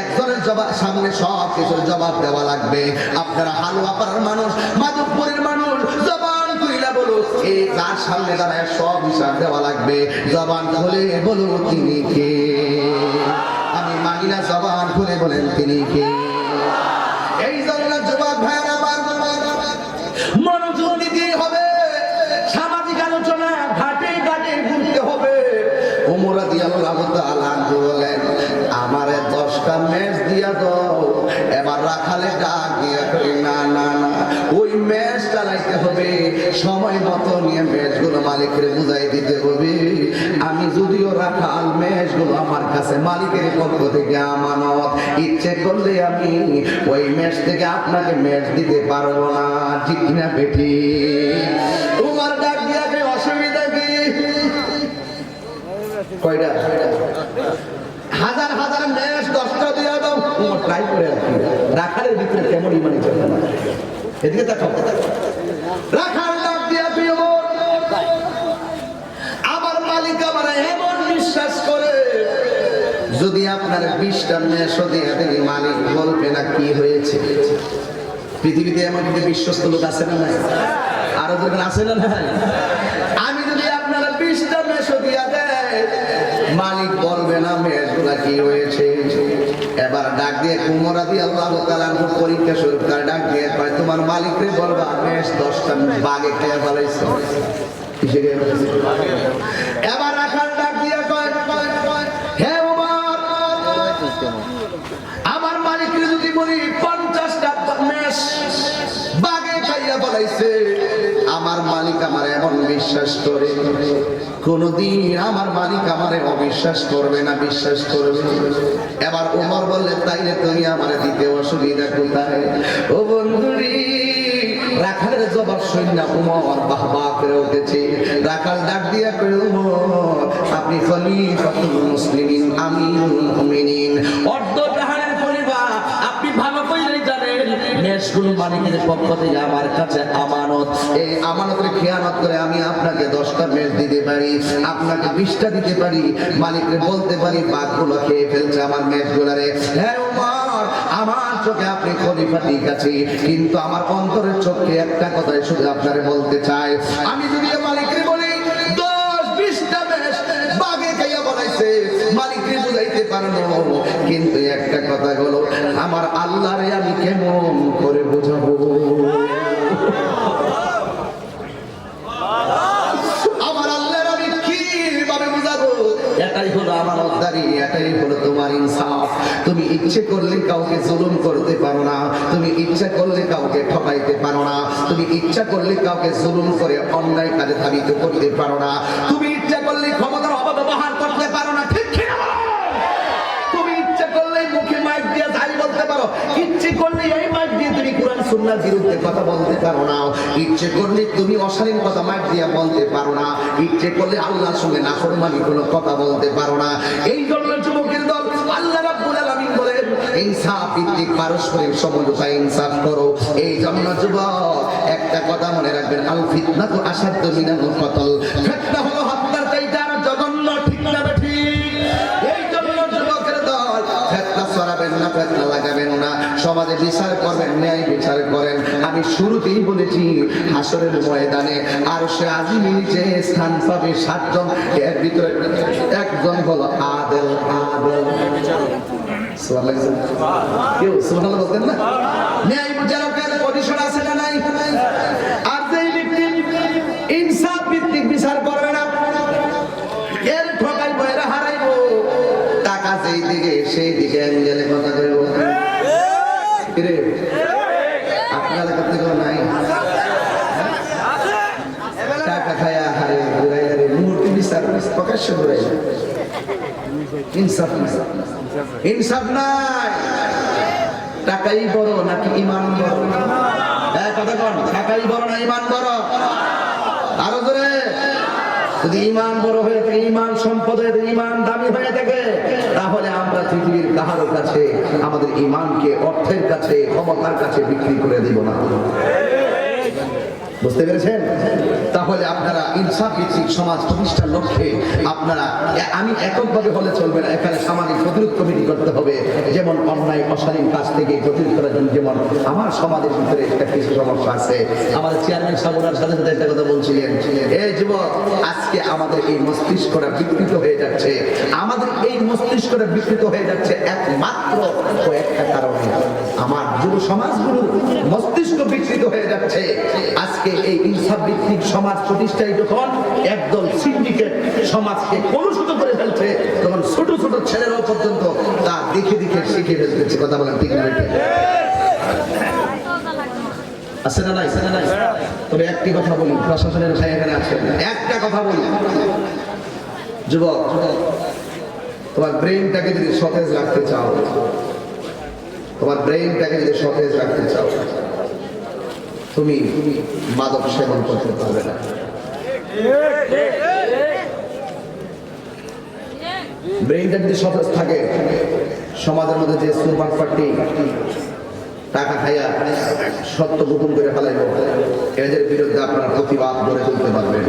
একজনের সামনে সব কিছুর জবাব দেওয়া লাগবে। আপনারা হালুয়াপাড়ার মানুষ, মাধবপুরের মানুষ, জবান খুইলা বলো, এই যার সামনে দাঁড়ায় সব হিসাব দেওয়া লাগবে। জবান খুলে বলো তিনি কে? আমি মানি না, জবান খুলে বলেন তিনি কে? এই জন্য যুবক ভাইয়েরা আমার মনোযোগ দিতে হবে, সামাজিক আলোচনা ঘাটে ঘাটে ঘুরতে হবে। ওমর রাদিয়াল্লাহু তাআলা বলেন, আমারে 10টা মেষ দিয়া দাও। এবার রাখালে ডাক দিয়া কই, না না না, ওই মেষ চালাইতে হবে, সময় মতো নিয়ে মেষগুলো মালিকের বুঝাই দিতে হবে। আমি যদিও রাখাল, মেষগুলো আমার কাছে মালিকের পক্ষ থেকে আমানত, ইচ্ছে করলে আমি ওই মেষ থেকে আপনাকে মেষ দিতে পারবো না। ঠিক না বেটি? তোমার ডাক দিয়া অসুবিধা কি? কয়টা? হাজার হাজার মেষ 10টা দিয়া দাও। ট্রাই করে রাখি, রাখালের ভিতরে কেমন ইমানি চলবে না। এদিকে দেখো, রাখাল ডাক দিয়া প্রিয় আমার মালিক আমার এমন বিশ্বাস করে, যদি আপনার 20টা মেষ দিয়ে দেয়, মালিক বলবে না কি হয়েছে। পৃথিবীতে এমন কিন্তু বিশ্বস্ত লোক আছে না নাই? আরো যখন আছে না নাই? আমি যদি আপনারা 20টা মেষ দিয়া দেয়, মালিক বলবে না মেষগুলা কি হয়েছে। এবার ডাক দিয়ে উমর রাদিয়াল্লাহু তাআলা পরীক্ষা শুরু করে, ডাক দিয়ে কয়, তোমার মালিকরে বলবা মেষ 10টা বাগে খেয়ে ফেলাইছে। এবার রাখাল ডাক দিয়ে কয়, হে উমর, আমার মালিকরে যদি বলি 50টা মেষ বাগে খাইয়া ফেলাইছে, আমার মালিক আমার এমন বিশ্বাস করে, কোনদিন আমার মালিক আমারে অবিশ্বাস করবে না, বিশ্বাস করবে। এবার ওমর বললে, তাইলে তুমি আমারে দিতে অসুবিধা কোথায়? ও বন্ধুরি, রাখালের জবাব শুনে ওমর বাহ বাহ করে উঠেছে। রাখাল ডাক দিয়া কইল, ওমর আপনি খলিফাতুল মুসলিমিন, আমিরুল মুমিনিন, অর্ধ জাহানের খলিফা, আপনি ভালো কইলেই জানেন মেষগুলো মালিকের পক্ষ থেকে আমার কাছে আমানত। এই আমানতের খেয়ানত করে আমি আপনাকে 10টা মেষ দিতে পারি, আপনাকে 20টা দিতে পারি, মালিককে বলতে পারি বাঘগুলো খেয়ে ফেলছে আমার মেষগুলারে। হ্যাঁ ওমর, আমার চোখে আপনি খলিফা ঠিক আছে, কিন্তু আমার অন্তরের চোখে একটা কথাই শুধু আপনারে বলতে চাই, আমি যদি মালিককে বলি 10-20টা মেষ বাঘে খাইয়া বলাইছে, মালিককে বুঝাইতে পারবো, কিন্তু একটা কথা হলো, আমার আল্লাহরে আমি কেমন করে বুঝাবো? আমার আল্লাহর আমি কিভাবে বুঝাবো? এটাই হলো আমার আমানতদারি, এটাই হলো তোমার ইনসাফ। তুমি ইচ্ছে করলে কাউকে জুলুম করতে পারো না, তুমি ইচ্ছা করলে কাউকে ঠকাইতে পারো না, তুমি ইচ্ছা করলে কাউকে জুলুম করে অন্যায় কাজে ধাবিত করতে পারো না, তুমি ইচ্ছা করলে ক্ষমতার অপব্যবহার করতে পারো না। ঠিক কি না? তুমি ইচ্ছা করলে মুখে মাইক দিয়ে যাই বলতে পারো, ইচ্ছে করলে এই মাইক দিয়ে তুমি কোরআন সুন্নাহর বিরুদ্ধে কথা বলতে পারো না, ইচ্ছে করলে তুমি অশালীন কথা মাইক দিয়ে বলতে পারো না, ইচ্ছে করলে আল্লাহর সঙ্গে নাফরমানি কোনো কথা বলতে পারো না। এই জন্য যুবকের দল আল্লাহ রাব্বুল আলামিন বলেন, ইনসাফ ভিত্তিক পারস্পরিক সমঝোতা ইনসাফ করো। এই জন্য যুবক একটা কথা মনে রাখবেন, আল ফিতনাতু আশাদ্দু মিনাল কতল, ফিতনা হলো হত্যার চাইতে আরো জঘন্য। ঠিক না ঠিক? এই জন্য যুবকের দল ফিতনা ছড়াবেন না, ফিতনা লাগাবেন না, সমাজে বিচার করবেন, ন্যায় বিচার করেন। আমি শুরুতেই বলেছি, হাসরের ময়দানে আরশে আজিমের নিচে স্থান পাবে 7 জন, এর ভিতরে একজন হলো আদেল। আদেল সুবহানাল্লাহ, কেউ সুবহানাল্লাহ বলতেন না? ন্যায় বিচারকের পজিশন আছে না নাই? আর যেই ব্যক্তি ইনসাফ ভিত্তিক বিচার করবে না, এর ঠকাই বইরা হারাইবো, টাকা যেই দিকে সেই দিকে অ্যাঙ্গেলে কথা কইবো। কিরে আপনার কাছে কোনো নাই? টাকা খায়া হারে ঘুরাইয়া রে মূর্তি বিচার প্রকাশ্য ঘুরাইয়া, ইনসাফ নাই, ইনসাফ নাই। টাকাই বড় নাকি ইমান বড়? কথা কন, টাকাই বড় না ইমান বড়? আরো জোরে। যদি ইমান বড় হয়ে থাকে, ইমান সম্পদ হয়ে থাকে, ইমান দামি হয়ে থাকে, তাহলে আমরা পৃথিবীর কাহারো কাছে আমাদের ইমানকে অর্থের কাছে, ক্ষমতার কাছে বিক্রি করে দিব না। বুঝতে পেরেছেন? তাহলে আপনারা ইনসাফ ভিত্তিক সমাজ প্রতিষ্ঠার লক্ষ্যে আপনারা, আমি এককভাবে হলে চলবে না, এখানে সামাজিক প্রতিরোধ কমিটি করতে হবে। যেমন অন্যায় অশালীন কাজ থেকে প্রতিরোধ করার জন্য, যেমন আমার সমাজের ভিতরে একটা কিছু সমস্যা আছে। আমাদের চেয়ারম্যান সাহেবের সাথে সাথে একটা কথা বলছিলেন, এই যুবক, আজকে আমাদের এই মস্তিষ্কটা বিকৃত হয়ে যাচ্ছে, আমাদের এই মস্তিষ্কটা বিকৃত হয়ে যাচ্ছে একমাত্র কয়েকটা কারণে। আমার যুব সমাজগুলো মস্তিষ্ক বিকৃত হয়ে যাচ্ছে আজকে এই ইনসাফ ভিত্তিক সমাজ প্রতিষ্ঠায় যখন একদল সিন্ডিকেট সমাজকে কলুষিত করে ফেলছে, তখন ছোট ছোট ছেলেরাও পর্যন্ত তা দেখে দেখে শিখে ফেলতেছে। কথা বলেন ঠিক না? আছে না নাই? তবে একটি কথা বলি, প্রশাসনের ভাই এখানে আছেন, একটা কথা বলি, যুবক তোমার ব্রেইনটাকে যদি সতেজ রাখতে চাও, তোমার ব্রেইনটাকে যদি সতেজ রাখতে চাও, তুমি মাদক সেবন করতে পারবে না। ব্রেইনটা যদি সতেজ থাকে, সমাজের মধ্যে যে সুপার পার্টি টাকা খাইয়া সত্য গোপন করে ফেলাইব, এদের বিরুদ্ধে আপনারা প্রতিবাদ গড়ে তুলতে পারবেন।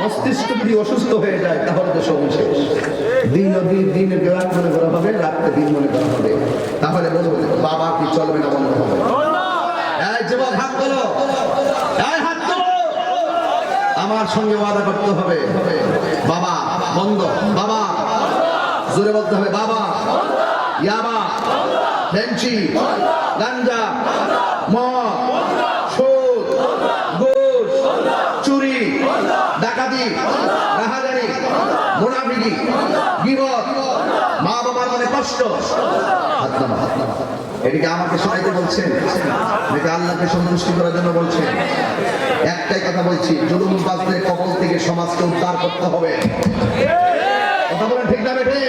মস্তিষ্ক যদি অসুস্থ হয়ে যায় তাহলে তো সব শেষ। দিনের রাত মনে করা হবে, রাত্রে দিন মনে করা হবে। তাহলে বলবো বাবা কি চলবে না বন্ধ হবে? আমার সঙ্গে ওয়াদা করতে হবে, বাবা বন্ধ, বাবা জোরে বলতে হবে, বাবা ইয়াবা, বেঞ্চি, গাঞ্জা, মদ, সুদ, ঘুষ, চুরি, ডাকাতি, রাহাজানি, মুনাফিকি, গীবত, মা বাবার মনে কষ্ট। এদিকে আমাকে সবাইকে বলছেন, নাকি আল্লাহকে সন্তুষ্টি করার জন্য বলছেন? একটাই কথা বলছি, জুলুমবাজদের কবল থেকে সমাজকে উদ্ধার করতে হবে। কথা বলেন ঠিক না বেঠে?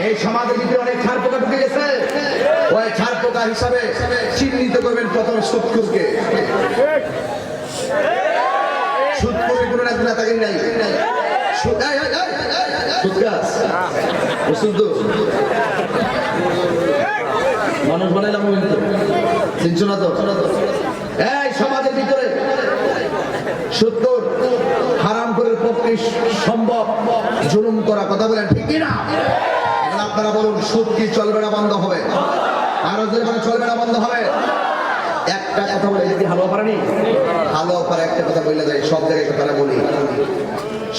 এই সমাজের ভিতরে অনেক ছাড় পোকা ঢুকে গেছে, ওই ছাড় পোকা হিসাবে চিহ্নিত করবেন প্রথম সুদখোরকে। সুদখোরের কোনো নেতাগিরি নাই, মানুষ বানাইলাম চিনছো না তো? এই সমাজের ভিতরে সুদখোর হারাম করে পক্ষে সম্ভব জুলুম করা। কথা বলেন ঠিক না? আপনারা বলুন, সুদ কি চলবে না বন্ধ হবে? আরো যেখানে চলবে না বন্ধ হবে? একটা কথা বলে যদি হালুয়া পারেনি, হালুয়া পারে একটা কথা বলে যায়, সব জায়গায় কথাটা বলি,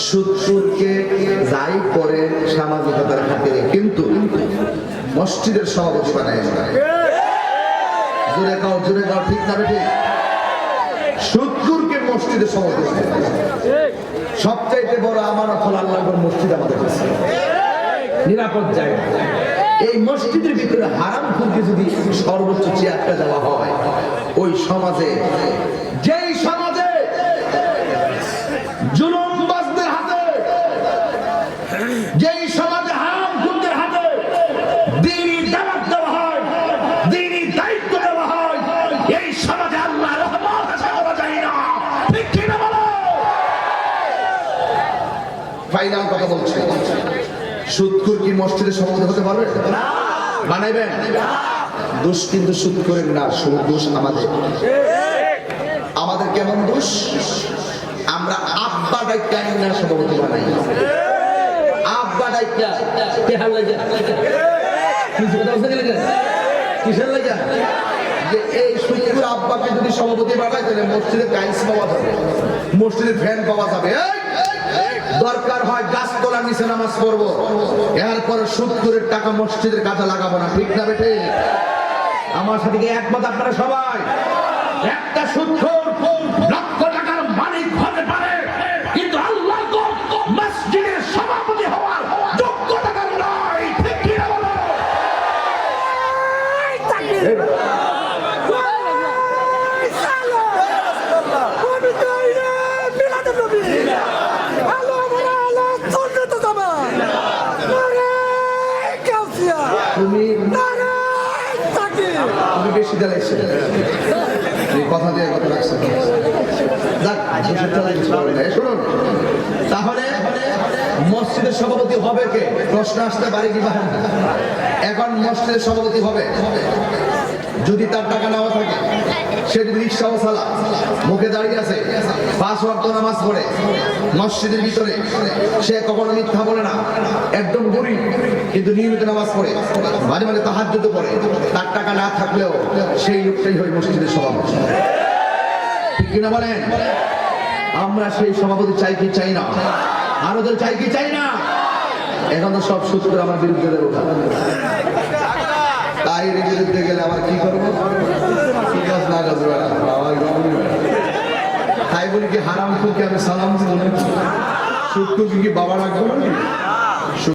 সুদকে যাই করে সামাজিকতার খাতিরে, কিন্তু মসজিদের সভাপতি বানায় না। জোরে গাও, জোরে গাও, ঠিক না ঠিক? সুদকে মসজিদের সভাপতি বানায়। সবচাইতে বড় আমানত হল আল্লাহর মসজিদ আমাদের কাছে নিরাপদ জায়গা। এই মসজিদের ভিতরে হারাম খুরকে যদি সর্বোচ্চ চেয়ারটা দেওয়া হয়, ওই সমাজে, যেই সমাজে জুলুমবাজদের হাতে, যেই সমাজে হারাম খুরদের হাতে দ্বীনি দাওয়াত দেওয়া হয়, দ্বীনি দায়িত্ব দেওয়া হয়, এই সমাজে আল্লাহর রহমত আশা করা যায় না। ঠিক কি না বলো? ফাইনাল কথা বলছি, সুদখোর কি মসজিদের সভাপতি হতে পারবে? বানাইবেন? দোষ কিন্তু সুদখোরের না, দোষ আমাদের। আমাদের কেমন দোষ? আমরা আব্বা ডাইকা না সভাপতি বানাই। আব্বা ডাইকা কিসের লাগে? কিসের লাগে? যে এই সুদখোর আব্বাকে যদি সভাপতি বানায়, তাহলে মসজিদে টাইলস পাওয়া যাবে, মসজিদে ফ্যান পাওয়া যাবে। দরকার হয় গাছতলার নিচে নামাজ পড়বো, এরপরে সুদখোরের টাকা মসজিদের কাজে লাগাবো না। ঠিক না বেটে? আমার সাথে একমত আপনারা সবাই? একটা সুদখোর লক্ষ টাকার মালিক হতে পারে, কিন্তু আল্লাহ মসজিদের সভাপতি হওয়ার যোগ্যতা তার নয়। ঠিক কি না বলো? তুমি বেশি জ্বালাইছো, কথা দিয়ে কথা রাখছো। শুনুন, তাহলে মসজিদের সভাপতি হবে কে? প্রশ্ন আসতে পারে কি? এখন মসজিদের সভাপতি হবে যদি তার টাকা নেওয়া থাকে, সে যদি রিক্সাও চালা, মুখে দাঁড়িয়ে আছে, 5 ওয়াক্ত নামাজ পড়ে মসজিদের ভিতরে, সে কখনো মিথ্যা বলে না, একদম গরিব কিন্তু নিয়মিত নামাজ পড়ে, মাঝে মাঝে তাহাজ্জুদ পড়ে, তার টাকা না থাকলেও সেই লোকটাই হয় মসজিদের সভাপতি। ঠিক কিনা বলেন? আমরা সেই সভাপতি চাই কি চাই না? আরো তো চাই কি চাই না? এখন তো সব সূত্র আমার বিরুদ্ধে দেবো, তাই বিরুদ্ধে গেলে আবার কি করবো? তাই বলি কি হারাম খুঁজে আমি সালাম দিব? শুক্রকে কি বাবা রাখবো না?